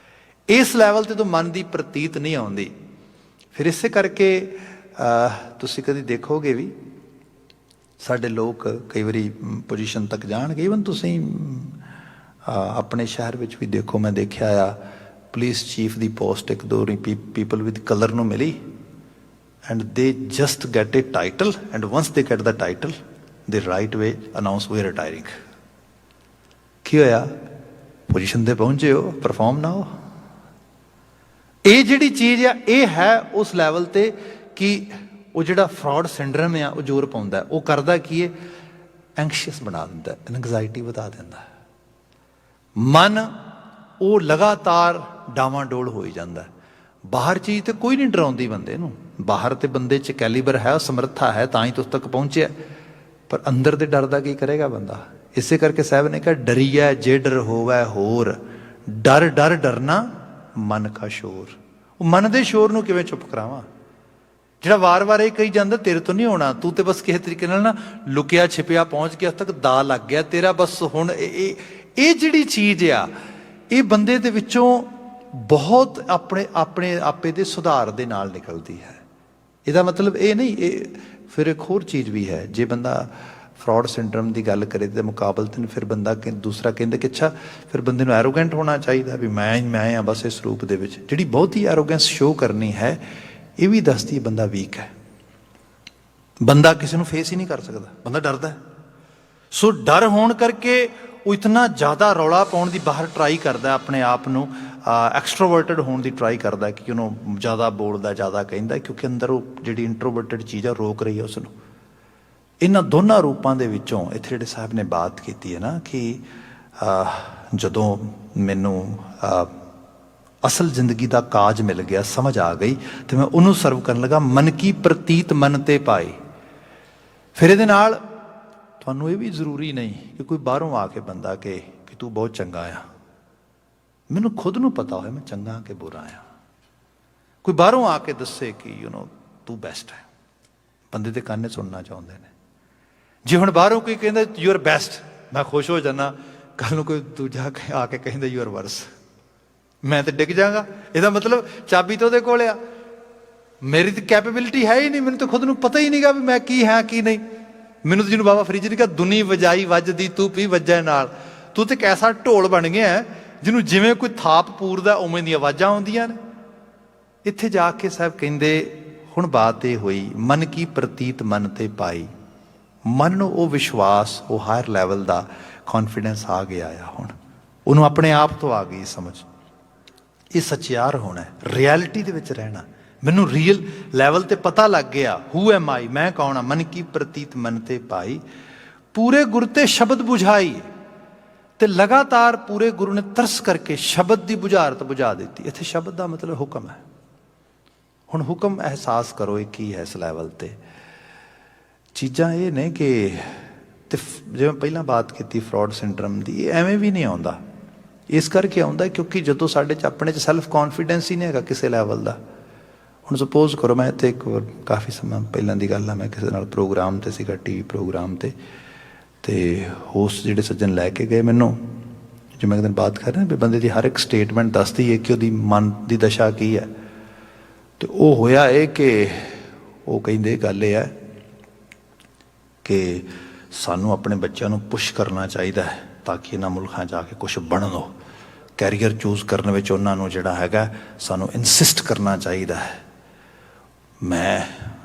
ਇਸ ਲੈਵਲ ਤੇ ਤਾਂ ਮਨ ਦੀ ਪ੍ਰਤੀਤ ਨਹੀਂ ਆਉਂਦੀ। ਫਿਰ ਇਸੇ ਕਰਕੇ ਤੁਸੀਂ ਕਦੀ ਦੇਖੋਗੇ ਵੀ ਸਾਡੇ ਲੋਕ ਕਈ ਵਾਰੀ ਪੋਜੀਸ਼ਨ ਤੱਕ ਜਾਣਗੇ। ਈਵਨ ਤੁਸੀਂ ਆਪਣੇ ਸ਼ਹਿਰ ਵਿੱਚ ਵੀ ਦੇਖੋ, ਮੈਂ ਦੇਖਿਆ ਆ ਪੁਲਿਸ ਚੀਫ ਦੀ ਪੋਸਟ ਇੱਕ ਦੋ ਪੀਪਲ ਵਿਦ ਕਲਰ ਨੂੰ ਮਿਲੀ, and they just get a title, and once they get the title they right way announce we retiring. ਕੀ ਹੋਇਆ? ਪੋਜੀਸ਼ਨ ਤੇ ਪਹੁੰਚੇ ਹੋ, ਪਰਫਾਰਮ ਨਾ ਹੋ। ਇਹ ਜਿਹੜੀ ਚੀਜ਼ ਆ, ਇਹ ਹੈ ਉਸ ਲੈਵਲ ਤੇ ਕਿ ਉਹ ਜਿਹੜਾ ਫਰੋਡ ਸਿੰਡਰਮ ਆ ਉਹ ਜ਼ੋਰ ਪਾਉਂਦਾ। ਉਹ ਕਰਦਾ ਕੀ ਹੈ? ਐਂਕਸ਼ੀਅਸ ਬਣਾ ਦਿੰਦਾ, ਐਂਗਜ਼ਾਇਟੀ ਵਧਾ ਦਿੰਦਾ। ਮਨ ਉਹ ਲਗਾਤਾਰ ਡਾਵਾਂਡੋਲ ਹੋਈ ਜਾਂਦਾ। ਬਾਹਰ ਚੀਜ਼ ਤੇ ਕੋਈ ਨਹੀਂ ਡਰਾਉਂਦੀ ਬੰਦੇ ਨੂੰ। ਬਾਹਰ ਤੇ ਬੰਦੇ 'ਚ ਕੈਲੀਬਰ ਹੈ, ਸਮਰੱਥਾ ਹੈ, ਤਾਂ ਹੀ ਤੁਸ ਤੱਕ ਪਹੁੰਚਿਆ। ਪਰ ਅੰਦਰ ਦੇ ਡਰ ਦਾ ਕੀ ਕਰੇਗਾ ਬੰਦਾ? ਇਸੇ ਕਰਕੇ ਸਾਹਿਬ ਨੇ ਕਿਹਾ ਡਰੀਐ ਜੇ ਡਰ ਹੋਵੈ ਹੋਰ, ਡਰ ਡਰ ਡਰਨਾ ਮਨ ਕਾ ਸ਼ੋਰ। ਉਹ ਮਨ ਦੇ ਸ਼ੋਰ ਨੂੰ ਕਿਵੇਂ ਚੁੱਪ ਕਰਾਵਾਂ? ਜਿਹੜਾ ਵਾਰ-ਵਾਰ ਇਹ ਕਹੀ ਜਾਂਦਾ ਤੇਰੇ ਤੋਂ ਨਹੀਂ ਹੋਣਾ, ਤੂੰ ਤੇ ਬਸ ਕਿਸੇ ਤਰੀਕੇ ਨਾਲ ਨਾ ਲੁਕਿਆ ਛਿਪਿਆ ਪਹੁੰਚ ਕੇ ਤੱਕ ਦਾ ਲੱਗ ਗਿਆ ਤੇਰਾ, ਬਸ ਹੁਣ ਇਹ ਜਿਹੜੀ ਚੀਜ਼ ਆ, ਇਹ ਬੰਦੇ ਦੇ ਵਿੱਚੋਂ ਬਹੁਤ ਆਪਣੇ ਆਪੇ ਦੇ ਸੁਧਾਰ ਦੇ ਨਾਲ ਨਿਕਲਦੀ ਹੈ। ਇਹਦਾ ਮਤਲਬ ਇਹ ਨਹੀਂ। ਇਹ ਫਿਰ ਇੱਕ ਹੋਰ ਚੀਜ਼ ਵੀ ਹੈ। ਜੇ ਬੰਦਾ ਫਰੋਡ ਸਿੰਡਰਮ ਦੀ ਗੱਲ ਕਰੇ ਤੇ ਮੁਕਾਬਲਤਨ ਫਿਰ ਬੰਦਾ ਦੂਸਰਾ ਕਹਿੰਦਾ ਕਿ ਅੱਛਾ ਫਿਰ ਬੰਦੇ ਨੂੰ ਐਰੋਗੈਂਟ ਹੋਣਾ ਚਾਹੀਦਾ ਵੀ ਮੈਂ ਆ ਬਸ ਇਸ ਰੂਪ ਦੇ ਵਿੱਚ। ਜਿਹੜੀ ਬਹੁਤੀ ਐਰੋਗੈਂਸ ਸ਼ੋਅ ਕਰਨੀ ਹੈ, ਇਹ ਵੀ ਦੱਸਦੀ ਬੰਦਾ ਵੀਕ ਹੈ। ਬੰਦਾ ਕਿਸੇ ਨੂੰ ਫੇਸ ਹੀ ਨਹੀਂ ਕਰ ਸਕਦਾ, ਬੰਦਾ ਡਰਦਾ ਹੈ। ਸੋ ਡਰ ਹੋਣ ਕਰਕੇ ਉਹ ਇਤਨਾ ਜ਼ਿਆਦਾ ਰੌਲਾ ਪਾਉਣ ਦੀ ਬਾਹਰ ਟਰਾਈ ਕਰਦਾ ਆਪਣੇ ਆਪ ਨੂੰ ਐਕਸਟਰੋਵਰਟਡ ਹੋਣ ਦੀ ਟਰਾਈ ਕਰਦਾ ਕਿ ਉਹਨੂੰ ਜ਼ਿਆਦਾ ਬੋਲਦਾ, ਜ਼ਿਆਦਾ ਕਹਿੰਦਾ, ਕਿਉਂਕਿ ਅੰਦਰ ਉਹ ਜਿਹੜੀ ਇੰਟਰੋਵਰਟਡ ਚੀਜ਼ ਆ ਰੋਕ ਰਹੀ ਹੈ ਉਸ ਨੂੰ। ਇਹਨਾਂ ਦੋਨਾਂ ਰੂਪਾਂ ਦੇ ਵਿੱਚੋਂ ਇੱਥੇ ਜਿਹੜੇ ਸਾਹਿਬ ਨੇ ਬਾਤ ਕੀਤੀ ਹੈ ਨਾ ਕਿ ਜਦੋਂ ਮੈਨੂੰ ਅਸਲ ਜ਼ਿੰਦਗੀ ਦਾ ਕਾਜ ਮਿਲ ਗਿਆ, ਸਮਝ ਆ ਗਈ, ਤੇ ਮੈਂ ਉਹਨੂੰ ਸਰਵ ਕਰਨ ਲੱਗਾ। ਮਨ ਕੀ ਪ੍ਰਤੀਤ ਮਨ ਤੇ ਪਾਈ। ਫਿਰ ਇਹਦੇ ਨਾਲ ਤੁਹਾਨੂੰ ਇਹ ਵੀ ਜ਼ਰੂਰੀ ਨਹੀਂ ਕਿ ਕੋਈ ਬਾਹਰੋਂ ਆ ਕੇ ਬੰਦਾ ਕਿ ਤੂੰ ਬਹੁਤ ਚੰਗਾ ਆ। ਮੈਨੂੰ ਖੁਦ ਨੂੰ ਪਤਾ ਹੋਇਆ ਮੈਂ ਚੰਗਾ ਕਿ ਬੁਰਾ ਆ। ਕੋਈ ਬਾਹਰੋਂ ਆ ਕੇ ਦੱਸੇ ਕਿ ਤੂੰ ਬੈਸਟ ਹੈ। ਬੰਦੇ ਦੇ ਕੰਨ ਸੁਣਨਾ ਚਾਹੁੰਦੇ ਨੇ। ਜੇ ਹੁਣ ਬਾਹਰੋਂ ਕੋਈ ਕਹਿੰਦਾ ਯੂ ਆਰ ਬੈਸਟ, ਮੈਂ ਖੁਸ਼ ਹੋ ਜਾਣਾ। ਕੱਲ ਨੂੰ ਕੋਈ ਦੂਜਾ ਆ ਕੇ ਕਹਿੰਦਾ ਯੂ ਆਰ ਵਰਸ, ਮੈਂ ਤਾਂ ਡਿੱਗ ਜਾਗਾ। ਇਹਦਾ ਮਤਲਬ ਚਾਬੀ ਤਾਂ ਉਹਦੇ ਕੋਲ ਆ, ਮੇਰੀ ਤਾਂ ਕੈਪੇਬਿਲਿਟੀ ਹੈ ਹੀ ਨਹੀਂ। ਮੈਨੂੰ ਤਾਂ ਖੁਦ ਨੂੰ ਪਤਾ ਹੀ ਨਹੀਂਗਾ ਵੀ ਮੈਂ ਕੀ ਹਾਂ ਕੀ ਨਹੀਂ। ਮੈਨੂੰ ਤਾਂ ਜਿਹਨੂੰ ਬਾਬਾ ਫਰੀਦ ਨੇ ਕਿਹਾ ਦੁਨੀ ਵਜਾਈ ਵੱਜਦੀ ਤੂੰ ਪੀ ਵੱਜੈ ਨਾਲ। ਤੂੰ ਤਾਂ ਇੱਕ ਐਸਾ ਢੋਲ ਬਣ ਗਿਆ ਜਿਹਨੂੰ ਜਿਵੇਂ ਕੋਈ ਥਾਪ ਪੂਰਦਾ ਉਵੇਂ ਦੀਆਂ ਆਵਾਜ਼ਾਂ ਆਉਂਦੀਆਂ ਨੇ। ਇੱਥੇ ਜਾ ਕੇ ਸਾਹਿਬ ਕਹਿੰਦੇ ਹੁਣ ਬਾਤ ਇਹ ਹੋਈ ਮਨ ਕੀ ਪ੍ਰਤੀਤ ਮਨ ਤੇ ਪਾਈ। ਮਨ ਨੂੰ ਉਹ ਵਿਸ਼ਵਾਸ, ਉਹ ਹਾਇਰ ਲੈਵਲ ਦਾ ਕੌਨਫੀਡੈਂਸ ਆ ਗਿਆ ਆ। ਹੁਣ ਉਹਨੂੰ ਆਪਣੇ ਆਪ ਤੋਂ ਆ ਗਈ ਸਮਝ। ਇਹ ਸੱਚਿਆਰ ਹੋਣਾ, ਰਿਐਲਿਟੀ ਦੇ ਵਿੱਚ ਰਹਿਣਾ। ਮੈਨੂੰ ਰੀਅਲ ਲੈਵਲ ਤੇ ਪਤਾ ਲੱਗ ਗਿਆ ਹੂ ਐਮ ਆਈ, ਮੈਂ ਕੌਣ ਆ। ਮਨ ਕੀ ਪ੍ਰਤੀਤ ਮਨ ਤੇ ਪਾਈ, ਪੂਰੇ ਗੁਰ ਤੇ ਸ਼ਬਦ ਬੁਝਾਈ। ਤੇ ਲਗਾਤਾਰ ਪੂਰੇ ਗੁਰੂ ਨੇ ਤਰਸ ਕਰਕੇ ਸ਼ਬਦ ਦੀ ਬੁਝਾਰਤ ਬੁਝਾ ਦਿੱਤੀ। ਇੱਥੇ ਸ਼ਬਦ ਦਾ ਮਤਲਬ ਹੁਕਮ ਹੈ। ਹੁਣ ਹੁਕਮ ਅਹਿਸਾਸ ਕਰੋ ਇਹ ਕੀ ਹੈ ਇਸ ਲੈਵਲ ਤੇ। ਚੀਜ਼ਾਂ ਇਹ ਨੇ ਕਿ ਤੇ ਜਿਵੇਂ ਪਹਿਲਾਂ ਬਾਤ ਕੀਤੀ ਫਰੋਡ ਸਿੰਡਰਮ ਦੀ, ਇਹ ਐਵੇਂ ਵੀ ਨਹੀਂ ਆਉਂਦਾ। ਇਸ ਕਰਕੇ ਆਉਂਦਾ ਕਿਉਂਕਿ ਜਦੋਂ ਸਾਡੇ 'ਚ ਆਪਣੇ 'ਚ ਸੈਲਫ ਕੌਨਫੀਡੈਂਸ ਹੀ ਨਹੀਂ ਹੈਗਾ ਕਿਸੇ ਲੈਵਲ ਦਾ। ਹੁਣ ਸਪੋਜ਼ ਕਰੋ ਮੈਂ ਇੱਥੇ ਇੱਕ ਕਾਫੀ ਸਮਾਂ ਪਹਿਲਾਂ ਦੀ ਗੱਲ ਆ, ਮੈਂ ਕਿਸੇ ਨਾਲ ਪ੍ਰੋਗਰਾਮ 'ਤੇ ਸੀਗਾ, TV ਪ੍ਰੋਗਰਾਮ 'ਤੇ, ਅਤੇ ਹੋਸਟ ਜਿਹੜੇ ਸੱਜਣ ਲੈ ਕੇ ਗਏ ਮੈਨੂੰ, ਜੋ ਮੈਂ ਇੱਕ ਦਿਨ ਬਾਤ ਕਰ ਰਿਹਾ ਵੀ ਬੰਦੇ ਦੀ ਹਰ ਇੱਕ ਸਟੇਟਮੈਂਟ ਦੱਸਦੀ ਹੈ ਕਿ ਉਹਦੀ ਮਨ ਦੀ ਦਸ਼ਾ ਕੀ ਹੈ। ਅਤੇ ਉਹ ਹੋਇਆ ਇਹ ਕਿ ਉਹ ਕਹਿੰਦੇ ਗੱਲ ਇਹ ਹੈ ਕਿ ਸਾਨੂੰ ਆਪਣੇ ਬੱਚਿਆਂ ਨੂੰ ਪੁਸ਼ ਕਰਨਾ ਚਾਹੀਦਾ ਹੈ ਤਾਂ ਕਿ ਇਹਨਾਂ ਮੁਲਕਾਂ 'ਚ ਆ ਕੇ ਕੁਛ ਬਣਨ। ਉਹ ਕੈਰੀਅਰ ਚੂਜ਼ ਕਰਨ ਵਿੱਚ ਉਹਨਾਂ ਨੂੰ ਜਿਹੜਾ ਹੈਗਾ ਸਾਨੂੰ ਇਨਸਿਸਟ ਕਰਨਾ ਚਾਹੀਦਾ ਹੈ। ਮੈਂ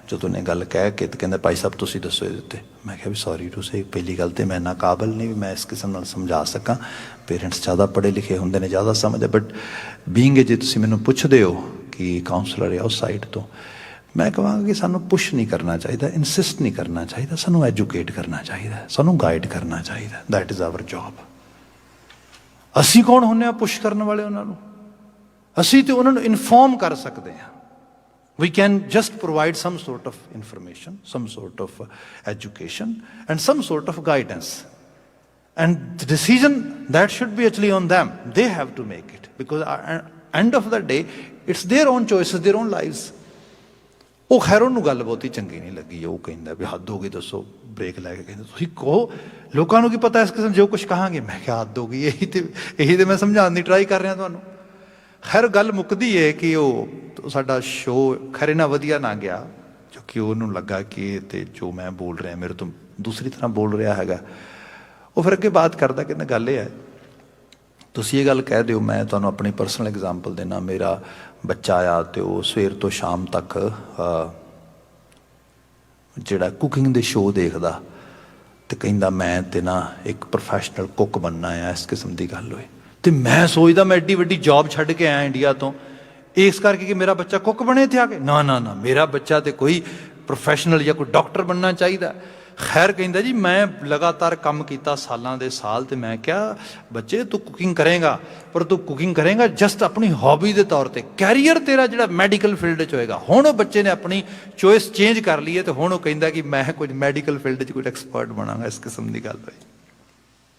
ਜਦੋਂ ਨੇ ਗੱਲ ਕਹਿ ਕੇ ਤੇ ਕਹਿੰਦਾ ਭਾਈ ਸਾਹਿਬ ਤੁਸੀਂ ਦੱਸੋ ਇਹਦੇ ਉੱਤੇ। ਮੈਂ ਕਿਹਾ ਵੀ ਸੌਰੀ ਟੂ ਸੇ, ਪਹਿਲੀ ਗੱਲ ਤਾਂ ਮੈਂ ਇੰਨਾ ਕਾਬਲ ਨਹੀਂ ਵੀ ਮੈਂ ਇਸ ਕਿਸਮ ਨਾਲ ਸਮਝਾ ਸਕਾਂ। ਪੇਰੈਂਟਸ ਜ਼ਿਆਦਾ ਪੜ੍ਹੇ ਲਿਖੇ ਹੁੰਦੇ ਨੇ, ਜ਼ਿਆਦਾ ਸਮਝਦੇ। ਬਟ ਬੀਇੰਗ ਜੇ ਤੁਸੀਂ ਮੈਨੂੰ ਪੁੱਛਦੇ ਹੋ ਕਿ ਕਾਉਂਸਲਰ ਹੈ ਉਸ ਸਾਈਡ ਤੋਂ, ਮੈਂ ਕਹਾਂਗਾ ਕਿ ਸਾਨੂੰ ਪੁਸ਼ ਨਹੀਂ ਕਰਨਾ ਚਾਹੀਦਾ, ਇਨਸਿਸਟ ਨਹੀਂ ਕਰਨਾ ਚਾਹੀਦਾ। ਸਾਨੂੰ ਐਜੂਕੇਟ ਕਰਨਾ ਚਾਹੀਦਾ, ਸਾਨੂੰ ਗਾਈਡ ਕਰਨਾ ਚਾਹੀਦਾ। That is our job. ਅਸੀਂ ਕੌਣ ਹੁੰਦੇ ਹਾਂ ਪੁਸ਼ ਕਰਨ ਵਾਲੇ ਉਹਨਾਂ ਨੂੰ? ਅਸੀਂ ਤੇ ਉਹਨਾਂ ਨੂੰ ਇਨਫੋਰਮ ਕਰ ਸਕਦੇ ਹਾਂ। We can just provide some sort of information, some sort of education and some sort of guidance. And the decision that should be actually on them. They have to make it because at end of the day, it's their own choices, their own lives. ਉਹ ਖੈਰ ਉਹਨੂੰ ਗੱਲ ਬਹੁਤੀ ਚੰਗੀ ਨਹੀਂ ਲੱਗੀ। ਉਹ ਕਹਿੰਦਾ ਵੀ ਹੱਦ ਹੋ ਗਈ, ਦੱਸੋ। ਬ੍ਰੇਕ ਲੈ ਕੇ ਕਹਿੰਦਾ ਤੁਸੀਂ ਕਹੋ, ਲੋਕਾਂ ਨੂੰ ਕੀ ਪਤਾ ਇਸ ਕਿਸਮ ਜੋ ਕੁਛ ਕਹਾਂਗੇ। ਮੈਂ ਕਿਹਾ ਹੱਦ ਹੋ ਗਈ। ਇਹੀ ਤੇ ਮੈਂ ਸਮਝਾਉਣ ਦੀ ਟਰਾਈ ਕਰ ਰਿਹਾ ਤੁਹਾਨੂੰ। ਖੈਰ ਗੱਲ ਮੁੱਕਦੀ ਹੈ ਕਿ ਉਹ ਸਾਡਾ ਸ਼ੋਅ ਖੈਰ ਇੰਨਾ ਵਧੀਆ ਨਾ ਗਿਆ ਕਿਉਂਕਿ ਉਹਨੂੰ ਲੱਗਾ ਕਿ ਤੇ ਜੋ ਮੈਂ ਬੋਲ ਰਿਹਾ ਮੇਰੇ ਤੋਂ ਦੂਸਰੀ ਤਰ੍ਹਾਂ ਬੋਲ ਰਿਹਾ ਹੈਗਾ। ਉਹ ਫਿਰ ਅੱਗੇ ਬਾਤ ਕਰਦਾ, ਕਹਿੰਦਾ ਗੱਲ ਇਹ ਹੈ ਤੁਸੀਂ ਇਹ ਗੱਲ ਕਹਿ ਦਿਓ। ਮੈਂ ਤੁਹਾਨੂੰ ਆਪਣੀ ਪਰਸਨਲ ਐਗਜ਼ਾਮਪਲ ਦੇਣਾ। ਮੇਰਾ ਬੱਚਾ ਆ ਅਤੇ ਉਹ ਸਵੇਰ ਤੋਂ ਸ਼ਾਮ ਤੱਕ ਜਿਹੜਾ ਕੁਕਿੰਗ ਦੇ ਸ਼ੋਅ ਦੇਖਦਾ ਅਤੇ ਕਹਿੰਦਾ ਮੈਂ ਤੇ ਨਾ ਇੱਕ ਪ੍ਰੋਫੈਸ਼ਨਲ ਕੁੱਕ ਬਣਨਾ ਆ। ਇਸ ਕਿਸਮ ਦੀ ਗੱਲ ਹੋਈ ਅਤੇ ਮੈਂ ਸੋਚਦਾ ਮੈਂ ਐਡੀ ਵੱਡੀ ਜੋਬ ਛੱਡ ਕੇ ਆਇਆ ਇੰਡੀਆ ਤੋਂ ਇਸ ਕਰਕੇ ਕਿ ਮੇਰਾ ਬੱਚਾ ਕੁੱਕ ਬਣੇ ਇੱਥੇ ਆ ਕੇ। ਨਾ ਨਾ ਨਾ, ਮੇਰਾ ਬੱਚਾ ਤਾਂ ਕੋਈ ਪ੍ਰੋਫੈਸ਼ਨਲ ਜਾਂ ਕੋਈ ਡਾਕਟਰ ਬਣਨਾ ਚਾਹੀਦਾ। ਖੈਰ ਕਹਿੰਦਾ ਜੀ ਮੈਂ ਲਗਾਤਾਰ ਕੰਮ ਕੀਤਾ ਸਾਲਾਂ ਦੇ ਸਾਲ, ਅਤੇ ਮੈਂ ਕਿਹਾ ਬੱਚੇ ਤੂੰ ਕੁਕਿੰਗ ਕਰੇਗਾ, ਪਰ ਤੂੰ ਕੁਕਿੰਗ ਕਰੇਗਾ ਜਸਟ ਆਪਣੀ ਹੌਬੀ ਦੇ ਤੌਰ 'ਤੇ। ਕੈਰੀਅਰ ਤੇਰਾ ਜਿਹੜਾ ਮੈਡੀਕਲ ਫੀਲਡ 'ਚ ਹੋਏਗਾ। ਹੁਣ ਉਹ ਬੱਚੇ ਨੇ ਆਪਣੀ ਚੋਇਸ ਚੇਂਜ ਕਰ ਲਈ ਹੈ ਅਤੇ ਹੁਣ ਉਹ ਕਹਿੰਦਾ ਕਿ ਮੈਂ ਕੁਝ ਮੈਡੀਕਲ ਫੀਲਡ 'ਚ ਕੋਈ ਐਕਸਪਰਟ ਬਣਾਂਗਾ। ਇਸ ਕਿਸਮ ਦੀ ਗੱਲ ਹੋਈ।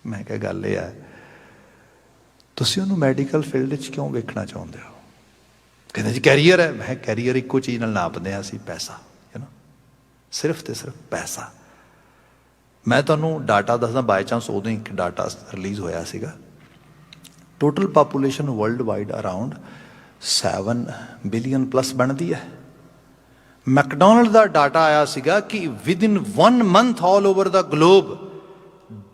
ਮੈਂ ਕਿਹਾ ਗੱਲ ਇਹ ਹੈ ਤੁਸੀਂ ਉਹਨੂੰ ਮੈਡੀਕਲ ਫੀਲਡ 'ਚ ਕਿਉਂ ਵੇਖਣਾ ਚਾਹੁੰਦੇ ਹੋ? ਕਹਿੰਦਾ ਜੀ ਕੈਰੀਅਰ ਹੈ। ਮੈਂ ਕੈਰੀਅਰ ਇੱਕੋ ਚੀਜ਼ ਨਾਲ ਨਾਪਦੇ ਹਾਂ ਅਸੀਂ, ਪੈਸਾ। ਸਿਰਫ ਤੇ ਸਿਰਫ ਪੈਸਾ। ਮੈਂ ਤੁਹਾਨੂੰ ਡਾਟਾ ਦੱਸਦਾ, ਬਾਈ ਚਾਂਸ ਉਦੋਂ ਇੱਕ ਡਾਟਾ ਰਿਲੀਜ਼ ਹੋਇਆ ਸੀਗਾ। Total population world wide around 7 billion plus ਬਣਦੀ ਹੈ। ਮੈਕਡੋਨਲਡ ਦਾ ਡਾਟਾ ਆਇਆ ਸੀਗਾ ਕਿ within 1 month all over the globe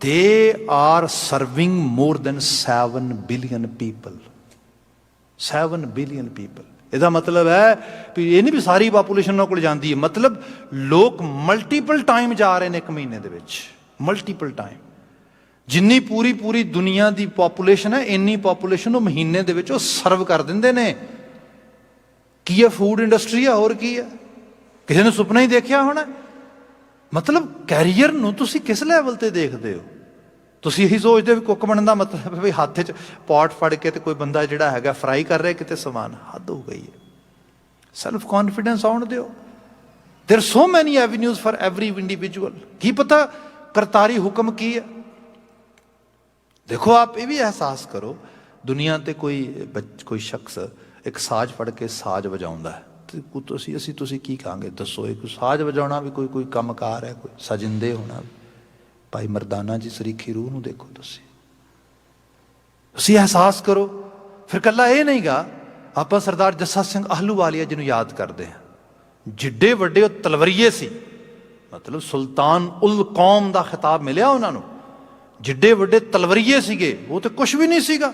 they are serving more than 7 billion people. 7 billion people. ਇਹਦਾ ਮਤਲਬ ਹੈ ਵੀ ਇਹ ਨਹੀਂ ਵੀ ਸਾਰੀ ਪਾਪੂਲੇਸ਼ਨ ਉਹਨਾਂ ਕੋਲ ਜਾਂਦੀ ਹੈ। ਮਤਲਬ ਲੋਕ ਮਲਟੀਪਲ ਟਾਈਮ ਜਾ ਰਹੇ ਨੇ ਇੱਕ ਮਹੀਨੇ ਦੇ ਵਿੱਚ, ਮਲਟੀਪਲ ਟਾਈਮ। ਜਿੰਨੀ ਪੂਰੀ ਪੂਰੀ ਦੁਨੀਆ ਦੀ ਪੋਪੂਲੇਸ਼ਨ ਹੈ, ਇੰਨੀ ਪੋਪੂਲੇਸ਼ਨ ਉਹ ਮਹੀਨੇ ਦੇ ਵਿੱਚ ਉਹ ਸਰਵ ਕਰ ਦਿੰਦੇ ਨੇ। ਕੀ ਹੈ? ਫੂਡ ਇੰਡਸਟਰੀ ਆ, ਹੋਰ ਕੀ ਹੈ? ਕਿਸੇ ਨੇ ਸੁਪਨਾ ਹੀ ਦੇਖਿਆ ਹੋਣਾ। ਮਤਲਬ ਕੈਰੀਅਰ ਨੂੰ ਤੁਸੀਂ ਕਿਸ ਲੈਵਲ ਤੇ ਦੇਖਦੇ ਹੋ? ਤੁਸੀਂ ਇਹੀ ਸੋਚਦੇ ਹੋ ਵੀ ਕੁੱਕ ਬਣਨ ਦਾ ਮਤਲਬ ਹੈ ਵੀ ਹੱਥ 'ਚ ਪੌਟ ਫੜ ਕੇ ਤੇ ਕੋਈ ਬੰਦਾ ਜਿਹੜਾ ਹੈਗਾ ਫਰਾਈ ਕਰ ਰਿਹਾ ਕਿਤੇ ਸਮਾਨ। ਹੱਦ ਹੋ ਗਈ ਹੈ। ਸੈਲਫ ਕੌਨਫੀਡੈਂਸ ਆਉਣ ਦਿਓ। ਦੇਰ ਸੋ ਮੈਨੀ ਐਵੀਨਿਊਜ਼ ਫॉर ਐਵਰੀ ਇੰਡੀਵਿਜੂਅਲ। ਕੀ ਪਤਾ ਕਰਤਾਰੀ ਹੁਕਮ ਕੀ ਹੈ? ਦੇਖੋ, ਆਪ ਇਹ ਵੀ ਅਹਿਸਾਸ ਕਰੋ, ਦੁਨੀਆ ਤੇ ਕੋਈ ਸ਼ਖਸ ਇੱਕ ਸਾਜ਼ ਫੜ ਕੇ ਸਾਜ਼ ਵਜਾਉਂਦਾ ਹੈ ਤੇ ਤੁਸੀਂ ਕੀ ਕਹਾਂਗੇ? ਦੱਸੋ, ਇਹ ਕੋਈ ਸਾਜ਼ ਵਜਾਉਣਾ ਵੀ ਕੋਈ ਕੰਮਕਾਰ ਹੈ? ਕੋਈ ਸਜਿੰਦੇ ਹੋਣਾ? ਭਾਈ ਮਰਦਾਨਾ ਜੀ ਸਰੀਖੀ ਰੂਹ ਨੂੰ ਦੇਖੋ, ਤੁਸੀਂ ਅਹਿਸਾਸ ਕਰੋ। ਫਿਰ ਇਕੱਲਾ ਇਹ ਨਹੀਂ ਗਾ, ਆਪਾਂ ਸਰਦਾਰ ਜੱਸਾ ਸਿੰਘ ਆਹਲੂਵਾਲੀਆ ਜਿਹਨੂੰ ਯਾਦ ਕਰਦੇ ਹਾਂ। ਜਿੱਡੇ ਵੱਡੇ ਉਹ ਤਲਵਰੀਏ ਸੀ, ਮਤਲਬ ਸੁਲਤਾਨ ਉਲ ਕੌਮ ਦਾ ਖਿਤਾਬ ਮਿਲਿਆ ਉਹਨਾਂ ਨੂੰ। ਜਿੱਡੇ ਵੱਡੇ ਤਲਵਰੀਏ ਸੀਗੇ, ਉਹ ਤੇ ਕੁਛ ਵੀ ਨਹੀਂ ਸੀਗਾ।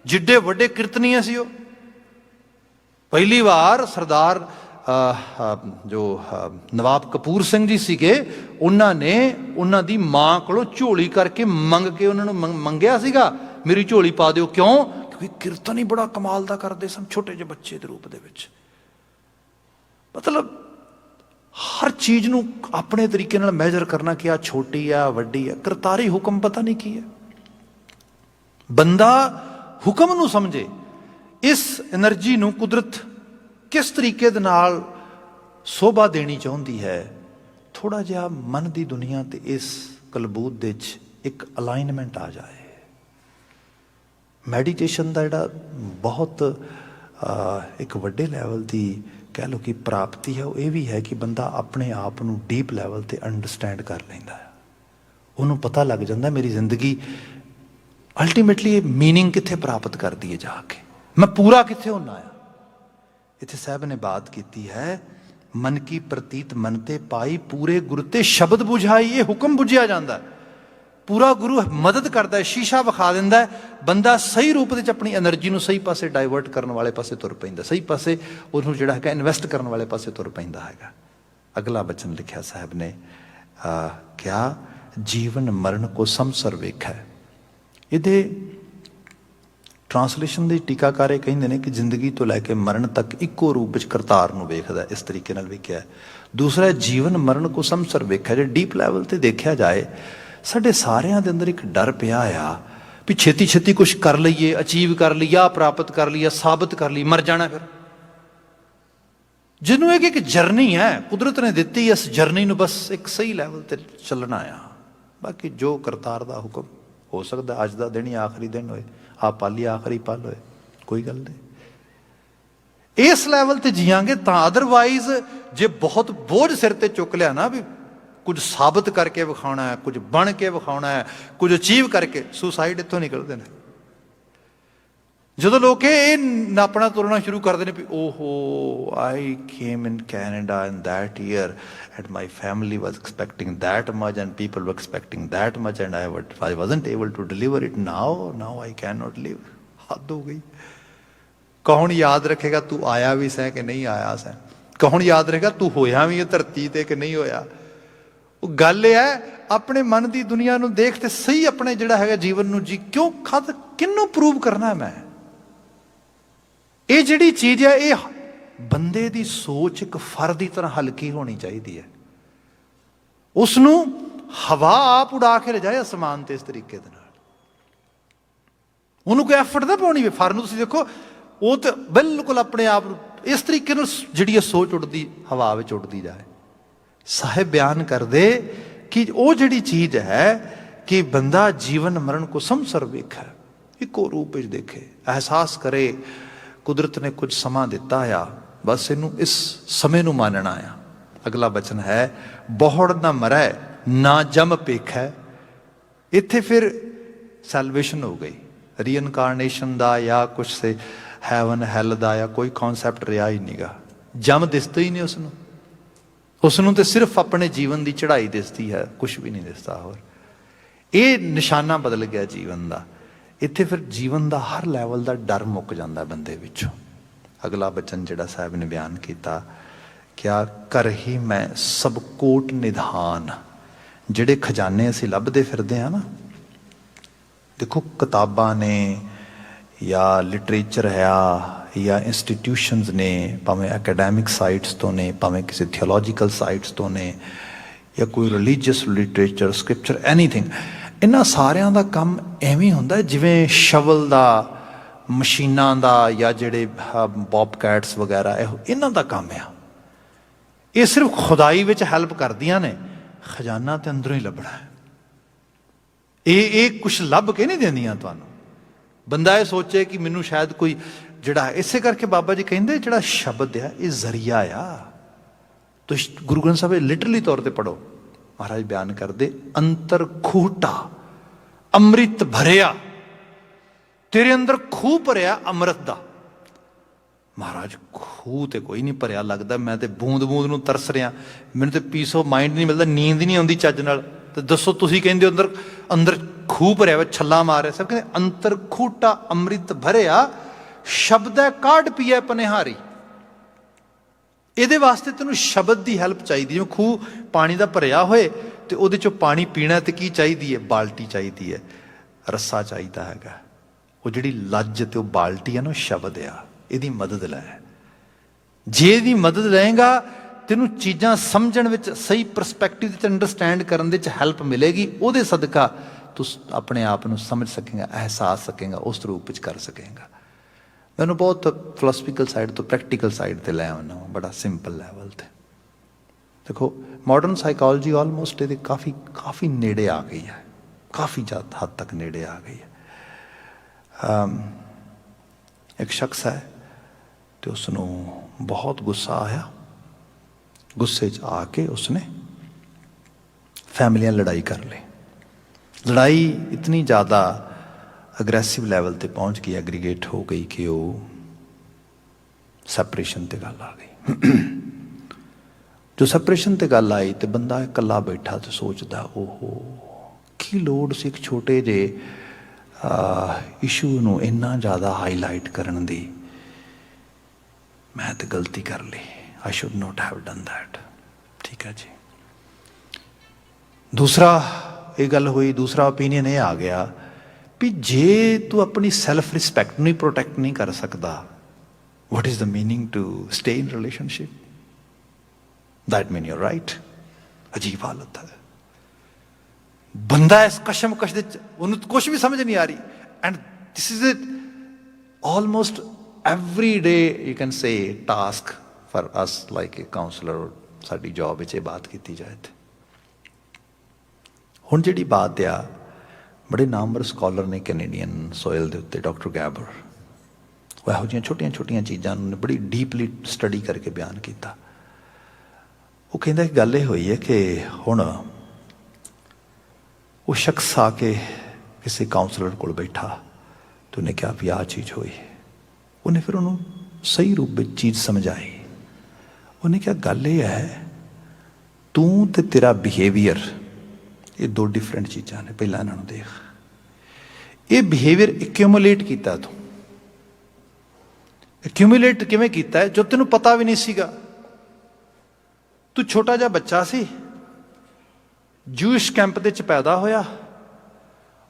ਜਿੱਡੇ ਵੱਡੇ ਕੀਰਤਨੀਏ ਸੀ ਉਹ। ਪਹਿਲੀ ਵਾਰ ਸਰਦਾਰ ਜੋ ਨਵਾਬ ਕਪੂਰ ਸਿੰਘ ਜੀ ਸੀਗੇ, ਉਹਨਾਂ ਨੇ ਉਹਨਾਂ ਦੀ ਮਾਂ ਕੋਲੋਂ ਝੋਲੀ ਕਰਕੇ ਮੰਗ ਕੇ ਉਹਨਾਂ ਨੂੰ ਮੰਗਿਆ ਸੀਗਾ, ਮੇਰੀ ਝੋਲੀ ਪਾ ਦਿਓ। ਕਿਉਂ? ਕਿਉਂਕਿ ਕੀਰਤਨ ਹੀ ਬੜਾ ਕਮਾਲ ਦਾ ਕਰਦੇ ਸਨ, ਛੋਟੇ ਜਿਹੇ ਬੱਚੇ ਦੇ ਰੂਪ ਦੇ ਵਿੱਚ। ਮਤਲਬ ਹਰ ਚੀਜ਼ ਨੂੰ ਆਪਣੇ ਤਰੀਕੇ ਨਾਲ ਮੈਜਰ ਕਰਨਾ ਕਿ ਆ ਛੋਟੀ ਆ, ਵੱਡੀ ਆ। ਕਰਤਾਰੀ ਹੁਕਮ ਪਤਾ ਨਹੀਂ ਕੀ ਹੈ। ਬੰਦਾ ਹੁਕਮ ਨੂੰ ਸਮਝੇ, ਇਸ એનર્ਜੀ ਨੂੰ ਕੁਦਰਤ ਕਿਸ ਤਰੀਕੇ ਦੇ ਨਾਲ ਸੋਭਾ ਦੇਣੀ ਚਾਹੁੰਦੀ ਹੈ। ਥੋੜਾ ਜਿਹਾ ਮਨ ਦੀ ਦੁਨੀਆ ਤੇ ਇਸ ਕਲਬੂਤ ਦੇ ਵਿੱਚ ਇੱਕ ਅਲਾਈਨਮੈਂਟ ਆ ਜਾਏ। ਮੈਡੀਟੇਸ਼ਨ ਦਾ ਜਿਹੜਾ ਬਹੁਤ ਇੱਕ ਵੱਡੇ ਲੈਵਲ ਦੀ ਕਹਿ ਲਓ ਕਿ ਪ੍ਰਾਪਤੀ ਹੈ, ਉਹ ਇਹ ਵੀ ਹੈ ਕਿ ਬੰਦਾ ਆਪਣੇ ਆਪ ਨੂੰ ਡੀਪ ਲੈਵਲ ਤੇ ਅੰਡਰਸਟੈਂਡ ਕਰ ਲੈਂਦਾ ਹੈ। ਉਹਨੂੰ ਪਤਾ ਲੱਗ ਜਾਂਦਾ ਮੇਰੀ ਜ਼ਿੰਦਗੀ ਅਲਟੀਮੇਟਲੀ ਮੀਨਿੰਗ ਕਿੱਥੇ ਪ੍ਰਾਪਤ ਕਰਦੀ ਹੈ, ਜਾ ਕੇ ਮੈਂ ਪੂਰਾ ਕਿੱਥੇ ਹੋਣਾ ਆ। ਇੱਥੇ ਸਾਹਿਬ ਨੇ ਬਾਤ ਕੀਤੀ ਹੈ, ਮਨ ਕੀ ਪ੍ਰਤੀਤ ਮਨ ਤੇ ਪਾਈ, ਪੂਰੇ ਗੁਰੂ ਤੇ ਸ਼ਬਦ ਬੁਝਾਈ। ਇਹ ਹੁਕਮ ਬੁਝਿਆ ਜਾਂਦਾ। ਪੂਰਾ ਗੁਰੂ ਮਦਦ ਕਰਦਾ ਹੈ, ਸ਼ੀਸ਼ਾ ਵਿਖਾ ਦਿੰਦਾ ਹੈ। ਬੰਦਾ ਸਹੀ ਰੂਪ ਵਿੱਚ ਆਪਣੀ એનર્ਜੀ ਨੂੰ ਸਹੀ ਪਾਸੇ ਡਾਇਵਰਟ ਕਰਨ ਵਾਲੇ ਪਾਸੇ ਤੁਰ ਪੈਂਦਾ, ਸਹੀ ਪਾਸੇ ਉਹਨੂੰ ਜਿਹੜਾ ਹੈਗਾ ਇਨਵੈਸਟ ਕਰਨ ਵਾਲੇ ਪਾਸੇ ਤੁਰ ਪੈਂਦਾ ਹੈਗਾ। ਅਗਲਾ ਬਚਨ ਲਿਖਿਆ ਸਾਹਿਬ ਨੇ, ਕਿਆ ਜੀਵਨ ਮਰਨ ਕੋ ਸਮਸਰ ਵੇਖੈ। ਇਹਦੇ ਟ੍ਰਾਂਸਲੇਸ਼ਨ ਦੇ ਟੀਕਾਕਾਰ ਇਹ ਕਹਿੰਦੇ ਨੇ ਕਿ ਜ਼ਿੰਦਗੀ ਤੋਂ ਲੈ ਕੇ ਮਰਨ ਤੱਕ ਇੱਕੋ ਰੂਪ ਵਿੱਚ ਕਰਤਾਰ ਨੂੰ ਵੇਖਦਾ, ਇਸ ਤਰੀਕੇ ਨਾਲ ਵੇਖਿਆ। ਦੂਸਰਾ, ਜੀਵਨ ਮਰਨ ਕੋ ਸਮਸਰ ਵੇਖਿਆ। ਜੇ ਡੀਪ ਲੈਵਲ ਤੇ ਦੇਖਿਆ ਜਾਏ, ਸਾਡੇ ਸਾਰਿਆਂ ਦੇ ਅੰਦਰ ਇੱਕ ਡਰ ਪਿਆ ਆ ਵੀ ਛੇਤੀ ਛੇਤੀ ਕੁਛ ਕਰ ਲਈਏ, ਅਚੀਵ ਕਰ ਲਈਏ, ਆਹ ਪ੍ਰਾਪਤ ਕਰ ਲਈਏ, ਸਾਬਤ ਕਰ ਲਈਏ, ਮਰ ਜਾਣਾ ਫਿਰ। ਜਿਹਨੂੰ ਇੱਕ ਜਰਨੀ ਹੈ ਕੁਦਰਤ ਨੇ ਦਿੱਤੀ, ਇਸ ਜਰਨੀ ਨੂੰ ਬਸ ਇੱਕ ਸਹੀ ਲੈਵਲ ਤੇ ਚੱਲਣਾ ਆ। ਬਾਕੀ ਜੋ ਕਰਤਾਰ ਦਾ ਹੁਕਮ, ਹੋ ਸਕਦਾ ਅੱਜ ਦਾ ਦਿਨ ਹੀ ਆਖਰੀ ਦਿਨ ਹੋਏ, ਆ ਪਲ ਹੀ ਆਖਰੀ ਪਲ ਹੋਏ, ਕੋਈ ਗੱਲ ਨਹੀਂ। ਇਸ ਲੈਵਲ ਤੇ ਜੀਆਂਗੇ ਤਾਂ। ਅਦਰਵਾਈਜ਼ ਜੇ ਬਹੁਤ ਬੋਝ ਸਿਰ ਤੇ ਚੁੱਕ ਲਿਆ ਨਾ, ਵੀ ਕੁਝ ਸਾਬਤ ਕਰਕੇ ਵਿਖਾਉਣਾ ਹੈ, ਕੁਝ ਬਣ ਕੇ ਵਿਖਾਉਣਾ ਹੈ, ਕੁਝ ਅਚੀਵ ਕਰਕੇ, ਸੁਸਾਈਡ ਇੱਥੋਂ ਨਿਕਲਦੇ ਨੇ। ਜਦੋਂ ਲੋਕ ਇਹ ਨਾਪਣਾ ਤੁਰਨਾ ਸ਼ੁਰੂ ਕਰਦੇ ਨੇ ਵੀ ਓਹੋ, I came in Canada in that year and my family was expecting that much and people were expecting that much and I wasn't able to deliver it, now I can not live. ਹੱਦ ਹੋ ਗਈ। ਕੌਣ ਯਾਦ ਰੱਖੇਗਾ ਤੂੰ ਆਇਆ ਵੀ ਸੈਂ ਕਿ ਨਹੀਂ ਆਇਆ ਸੈਂ? ਕੌਣ ਯਾਦ ਰੱਖੇਗਾ ਤੂੰ ਹੋਇਆ ਵੀ ਹੈ ਧਰਤੀ ਤੇ ਕਿ ਨਹੀਂ ਹੋਇਆ? ਉਹ ਗੱਲ ਇਹ ਹੈ, ਆਪਣੇ ਮਨ ਦੀ ਦੁਨੀਆ ਨੂੰ ਦੇਖ ਤੇ ਸਹੀ ਆਪਣੇ ਜਿਹੜਾ ਹੈਗਾ ਜੀਵਨ ਨੂੰ ਜੀ। ਕਿਉਂ ਕਿਹਨੂੰ ਪ੍ਰੂਵ ਕਰਨਾ ਮੈਂ? ਇਹ ਜਿਹੜੀ ਚੀਜ਼ ਹੈ, ਇਹ ਬੰਦੇ ਦੀ ਸੋਚ ਇੱਕ ਫਰ ਦੀ ਤਰ੍ਹਾਂ ਹਲਕੀ ਹੋਣੀ ਚਾਹੀਦੀ ਹੈ। ਉਸ ਨੂੰ ਹਵਾ ਆਪ ਉਡਾ ਕੇ ਲਿਜਾਏ ਅਸਮਾਨ ਤੇ, ਇਸ ਤਰੀਕੇ ਦੇ ਨਾਲ। ਉਹਨੂੰ ਕੋਈ ਐਫਰਟ ਨਾ ਪਾਉਣੀ ਵੇ। ਫਰ ਨੂੰ ਤੁਸੀਂ ਦੇਖੋ, ਉਹ ਤਾਂ ਬਿਲਕੁਲ ਆਪਣੇ ਆਪ ਨੂੰ ਇਸ ਤਰੀਕੇ ਨਾਲ ਜਿਹੜੀ ਸੋਚ ਉੱਡਦੀ, ਹਵਾ ਵਿੱਚ ਉੱਡਦੀ ਜਾਏ। ਸਾਹਿਬ ਬਿਆਨ ਕਰਦੇ ਕਿ ਉਹ ਜਿਹੜੀ ਚੀਜ਼ ਹੈ ਕਿ ਬੰਦਾ ਜੀਵਨ ਮਰਨ ਕੋ ਸਮਸਰ ਵੇਖੇ, ਇੱਕੋ ਰੂਪ ਵਿੱਚ ਦੇਖੇ, ਅਹਿਸਾਸ ਕਰੇ ਕੁਦਰਤ ਨੇ ਕੁਝ ਸਮਾਂ ਦਿੱਤਾ ਆ, ਬਸ ਇਹਨੂੰ ਇਸ ਸਮੇਂ ਨੂੰ ਮਾਨਣਾ ਆ। ਅਗਲਾ ਬਚਨ ਹੈ, ਬਹੁੜ ਨਾ ਮਰੈ ਨਾ ਜਮ ਪੇਖੈ। ਇੱਥੇ ਫਿਰ ਸੈਲਵੇਸ਼ਨ ਹੋ ਗਈ। ਰੀਇਨਕਾਰਨੇਸ਼ਨ ਦਾ ਜਾਂ ਕੁਛ ਸੇ ਹੈਵਨ ਹੈਲ ਦਾ ਜਾਂ ਕੋਈ ਕੌਨਸੈਪਟ ਰਿਹਾ ਹੀ ਨਹੀਂਗਾ। ਜਮ ਦਿਸਦਾ ਹੀ ਨਹੀਂ ਉਸਨੂੰ। ਉਸਨੂੰ ਤੇ ਸਿਰਫ ਆਪਣੇ ਜੀਵਨ ਦੀ ਚੜ੍ਹਾਈ ਦਿਸਦੀ ਹੈ, ਕੁਛ ਵੀ ਨਹੀਂ ਦਿਸਦਾ ਹੋਰ। ਇਹ ਨਿਸ਼ਾਨਾ ਬਦਲ ਗਿਆ ਜੀਵਨ ਦਾ। ਇੱਥੇ ਫਿਰ ਜੀਵਨ ਦਾ ਹਰ ਲੈਵਲ ਦਾ ਡਰ ਮੁੱਕ ਜਾਂਦਾ ਬੰਦੇ ਵਿੱਚੋਂ। ਅਗਲਾ ਬਚਨ ਜਿਹੜਾ ਸਾਹਿਬ ਨੇ ਬਿਆਨ ਕੀਤਾ, ਕਿਆ ਕਰ ਹੀ ਮੈਂ ਸਭ ਕੋਟ ਨਿਧਾਨ। ਜਿਹੜੇ ਖਜ਼ਾਨੇ ਅਸੀਂ ਲੱਭਦੇ ਫਿਰਦੇ ਹਾਂ ਨਾ, देखो किताबां ने या लिटरेचर है या इंस्टीट्यूशनस ने, भावें एकेडैमिक साइट्स तो ने, भावें किसी थियोलॉजिकल साइट्स तो ने, या कोई रिलीजियस लिटरेचर स्क्रिप्चर एनीथिंग, इन्हां सारियां दा काम एवें हुंदा जिवें शवल दा, मशीनां दा, या जिहड़े बॉबकैट्स वगैरह इन्हां दा काम आ। ये सिर्फ खुदाई विच हैल्प करदियां ने, खजाना तो अंदरों ही लभना है। ये कुछ लभ के नहीं देंदियां तुहानूं। बंदा ये सोचे कि मैनू शायद कोई जिहड़ा, इसे करके बाबा जी कहिंदे जिहड़ा शब्द आ ये जरिया आ। तो गुरु ग्रंथ साहिब लिटरली तौर पर पढ़ो, महाराज बयान करते, अंतर खूटा अमृत भरिया, तेरे अंदर खूह भरिया अमृत दा। महाराज खूह तो कोई नहीं भरिया, लगता मैं तो बूंद बूंद नूं तरस रहा, मैनूं तो पीस ऑफ माइंड नहीं मिलता, नींद ही नहीं आती चज नाल। तो दसो तुसीं कहंदे अंदर अंदर खूह भरिया वा, छल्ला मार रहा। सब कहते अंतर खूटा अमृत भरिया, शब्द है काढ़ पीए पनिहारी। ਇਹਦੇ ਵਾਸਤੇ ਤੈਨੂੰ ਸ਼ਬਦ ਦੀ ਹੈਲਪ ਚਾਹੀਦੀ। ਜਿਵੇਂ ਖੂਹ ਪਾਣੀ ਦਾ ਭਰਿਆ ਹੋਏ ਤੇ ਉਹਦੇ ਚੋਂ ਪਾਣੀ ਪੀਣਾ ਤੇ ਕੀ ਚਾਹੀਦੀ ਹੈ? ਬਾਲਟੀ ਚਾਹੀਦੀ ਹੈ, ਰੱਸਾ ਚਾਹੀਦਾ ਹੈਗਾ। ਉਹ ਜਿਹੜੀ ਲੱਜ ਤੇ ਉਹ ਬਾਲਟੀ ਹੈ ਨਾ, ਸ਼ਬਦ ਆ, ਇਹਦੀ ਮਦਦ ਲੈ। ਜੇ ਇਹਦੀ ਮਦਦ ਲਏਗਾ ਤੈਨੂੰ ਚੀਜ਼ਾਂ ਸਮਝਣ ਵਿੱਚ, ਸਹੀ ਪਰਸਪੈਕਟਿਵ ਵਿੱਚ ਅੰਡਰਸਟੈਂਡ ਕਰਨ ਦੇ ਵਿੱਚ ਹੈਲਪ ਮਿਲੇਗੀ। ਉਹਦੇ ਸਦਕਾ ਤੂੰ ਆਪਣੇ ਆਪ ਨੂੰ ਸਮਝ ਸਕੇਗਾ, ਅਹਿਸਾਸ ਸਕੇਗਾ, ਉਸ ਰੂਪ ਵਿੱਚ ਕਰ ਸਕੇਗਾ। मैनू बहुत फिलोसफिकल साइड तो प्रैक्टिकल साइड पर लै आना, बड़ा सिंपल लैवल ते। देखो मॉडर्न साइकोलॉजी ऑलमोस्ट ये काफ़ी नेड़े आ गई है, काफ़ी ज़्यादा हद तक नेड़े आ गई है। एक शख्स है तो उसनों बहुत गुस्सा आया, गुस्से च आके उसने फैमिलियां लड़ाई कर ली। लड़ाई इतनी ज़्यादा अग्रैसिव लैवल ते पहुँच गई, एग्रीगेट हो गई कि वो सैपरेशन ते गल आ गई। जो सैपरेशन ते गल आई तो बंदा इकला बैठा तो सोचता, ओहो की लोड़ सी एक छोटे जे इशू नूं इन्ना ज़्यादा हाईलाइट करन दी। मैं तो गलती कर ली, I should not have done that. ठीक है जी। दूसरा ये गल हुई, दूसरा ओपीनियन ये आ गया भी जे तू अपनी सैल्फ रिस्पैक्ट नहीं प्रोटैक्ट नहीं कर सकता, what is the meaning to stay in relationship? That mean you're right. अजीब हालत है। बंदा इस कशमकश दे उन्हें कुछ भी समझ नहीं आ रही। And this is it almost every day you can say task for us like a counsellor. साडी जॉब विच बात की जाए हुण जिहड़ी बात आ, बड़े नामवर स्कॉलर ने कैनेडियन सोयल के उत्ते, डॉक्टर गैबर, वो यहो जिहियां छोटियां छोटियां चीज़ां उन्होंने बड़ी डीपली स्टडी करके बयान किया। वो कहता कि गल ये हुई है कि हुण वो शख्स आके किसी काउंसलर को बैठा तो उन्हें कहा भी आ चीज़ हुई। उन्हें फिर उन्होंने सही रूप में चीज़ समझाई। उन्हें कहा गल ये है, तू ते तेरा बिहेवियर ये दो डिफरेंट चीज़ां ने। पहला इन्होंने देख, ये बिहेवियर एक्यूमुलेट किया तू। एक्यूमुलेट किवें कीता है? जो तेनू पता भी नहीं सीगा। तू छोटा जा बच्चा सी, जूइश कैंप दे च पैदा होया,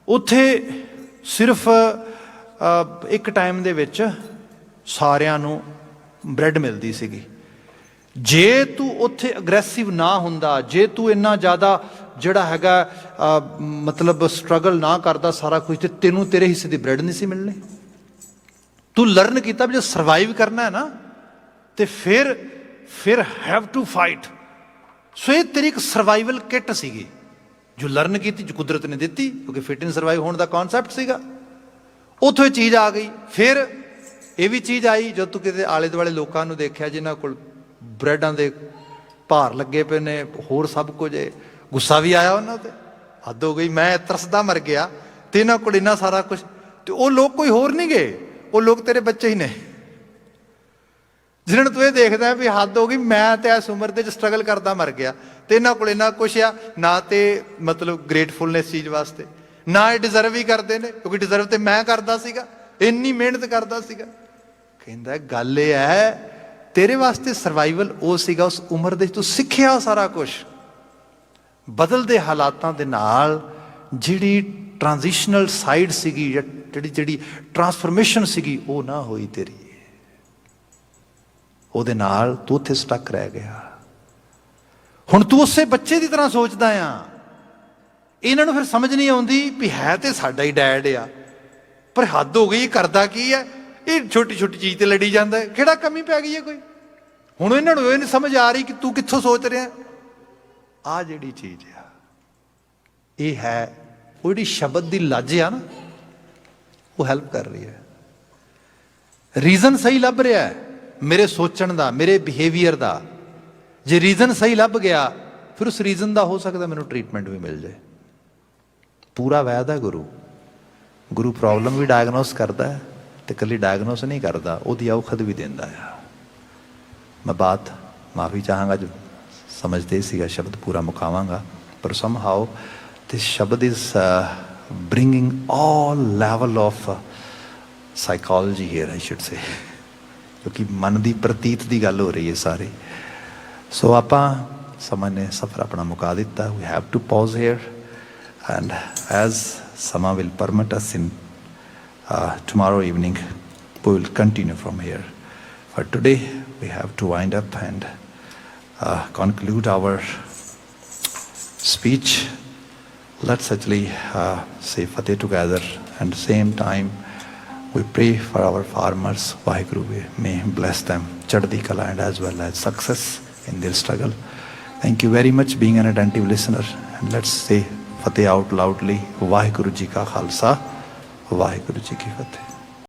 उत्थे सिर्फ एक टाइम दे विच सारियां नू ब्रैड मिलती सीगी। जे तू उत्थे अग्रैसिव ना हुंदा, जे तू इन्ना ज़्यादा जिहड़ा हैगा मतलब स्ट्रगल ना करता सारा कुछ, तो तेनू तेरे हिस्से की ब्रैड नहीं सी मिलनी। तू लर्न किया भी जो सर्वाइव करना है ना, तो फिर हैव टू फाइट। सो ये तेरी एक सर्वाइवल किट सीगी जो लर्न की, जो कुदरत ने दी, क्योंकि फिट इन सर्वाइव होने का कॉन्सैप्ट सीगा। उतों चीज़ आ गई। फिर ये भी चीज़ आई जो तू किते आले दुआले लोगों को देखा जिन्होंने को ब्रैडां दे भार लगे पे ने, होर सब कुछ है। गुस्सा भी आया उन्होंने, हद हो गई, मैं तरसदा मर गया तो इन्हों को इन्ना सारा कुछ। तो वो लोग कोई होर नहीं गए, वो लोग तेरे बच्चे ही ने जिन्होंने तू ये देखता है भी हद हो गई, मैं तो इस उम्र के स्ट्रगल करता मर गया तो इन्हों को इन्ना कुछ आ ना। तो मतलब ग्रेटफुलनेस चीज़ वास्ते ना, ये डिजर्व ही करते हैं, क्योंकि डिजर्व तो मैं करता सीगा, इन्नी मेहनत करता सीगा। कहता गल ये है, तेरे वास्ते सर्वाइवल वो सीगा उस उम्र दे, तू सीखिया सारा कुछ। बदलते हालातों के नाल जिहड़ी ट्रांजिशनल साइड सीगी ਜਿਹੜੀ ਜਿਹੜੀ ट्रांसफॉर्मेशन ਸੀਗੀ ਉਹ ਨਾ ਹੋਈ ਤੇਰੀ, ਉਹਦੇ ਨਾਲ ਤੂੰ ਉੱਥੇ ਸਟਕ ਰਹਿ ਗਿਆ। ਹੁਣ ਤੂੰ ਉਸੇ ਬੱਚੇ ਦੀ ਤਰ੍ਹਾਂ ਸੋਚਦਾ ਆ। ਇਹਨਾਂ ਨੂੰ ਫਿਰ ਸਮਝ ਨਹੀਂ ਆਉਂਦੀ ਵੀ ਹੈ ਤੇ ਸਾਡਾ ਹੀ ਡੈਡ ਆ, ਪਰ ਹੱਦ ਹੋ ਗਈ, ਇਹ ਕਰਦਾ ਕੀ ਹੈ, ਇਹ ਛੋਟੀ ਛੋਟੀ ਚੀਜ਼ ਤੇ ਲੜੀ ਜਾਂਦਾ ਹੈ, ਕਿਹੜਾ ਕਮੀ ਪੈ ਗਈ ਹੈ ਕੋਈ। ਹੁਣ ਇਹਨਾਂ ਨੂੰ ਇਹ ਨਹੀਂ ਸਮਝ ਆ ਰਹੀ ਕਿ ਤੂੰ ਕਿੱਥੋਂ ਸੋਚ ਰਿਹਾ। ਆ ਜਿਹੜੀ ਚੀਜ਼ ਆ ਇਹ ਹੈ ਉਹ ਜਿਹੜੀ ਸ਼ਬਦ ਦੀ ਲੱਜ ਆ ਨਾ, ਉਹ ਹੈਲਪ ਕਰ ਰਹੀ ਹੈ। ਰੀਜ਼ਨ ਸਹੀ ਲੱਭ ਰਿਹਾ ਹੈ ਮੇਰੇ ਸੋਚਣ ਦਾ, ਮੇਰੇ ਬਿਹੇਵੀਅਰ ਦਾ। ਜੇ ਰੀਜ਼ਨ ਸਹੀ ਲੱਭ ਗਿਆ ਫਿਰ ਉਸ ਰੀਜ਼ਨ ਦਾ ਹੋ ਸਕਦਾ ਮੈਨੂੰ ਟ੍ਰੀਟਮੈਂਟ ਵੀ ਮਿਲ ਜਾਏ। ਪੂਰਾ ਵੈਦ ਹੈ ਗੁਰੂ। ਗੁਰੂ ਪ੍ਰੋਬਲਮ ਵੀ ਡਾਇਗਨੋਸ ਕਰਦਾ ਹੈ ਤੇ ਇਕੱਲੀ ਡਾਇਗਨੋਸ ਨਹੀਂ ਕਰਦਾ, ਉਹਦੀ ਔਖਦ ਵੀ ਦਿੰਦਾ ਆ। ਮੈਂ ਬਾਤ ਮਾਫੀ ਚਾਹਾਂਗਾ ਜੋ ਸਮਝਦੇ ਸੀਗਾ ਸ਼ਬਦ ਪੂਰਾ ਮੁਕਾਵਾਂਗਾ, ਪਰ ਸਮਹਾਓ this ਸ਼ਬਦ is bringing all level of psychology here, I should say, ਕਿਉਂਕਿ ਮਨ ਦੀ ਪ੍ਰਤੀਤ ਦੀ ਗੱਲ ਹੋ ਰਹੀ ਹੈ ਸਾਰੀ। ਸੋ ਆਪਾਂ ਸਮਾਂ ਨੇ ਸਫ਼ਰ ਆਪਣਾ ਮੁਕਾ ਦਿੱਤਾ। we have to pause here and as ਸਮਾਂ will permit us in tomorrow evening we will continue from here. For today we have to wind up and conclude our speech. Let's actually say Fateh together, and same time we pray for our farmers. Vaheguru may bless them, chaddi kala, and as well as success in their struggle. Thank you very much being an attentive listener, and let's say Fateh out loudly. Vaheguru ji ka khalsa, Vaheguru ji ki Fateh.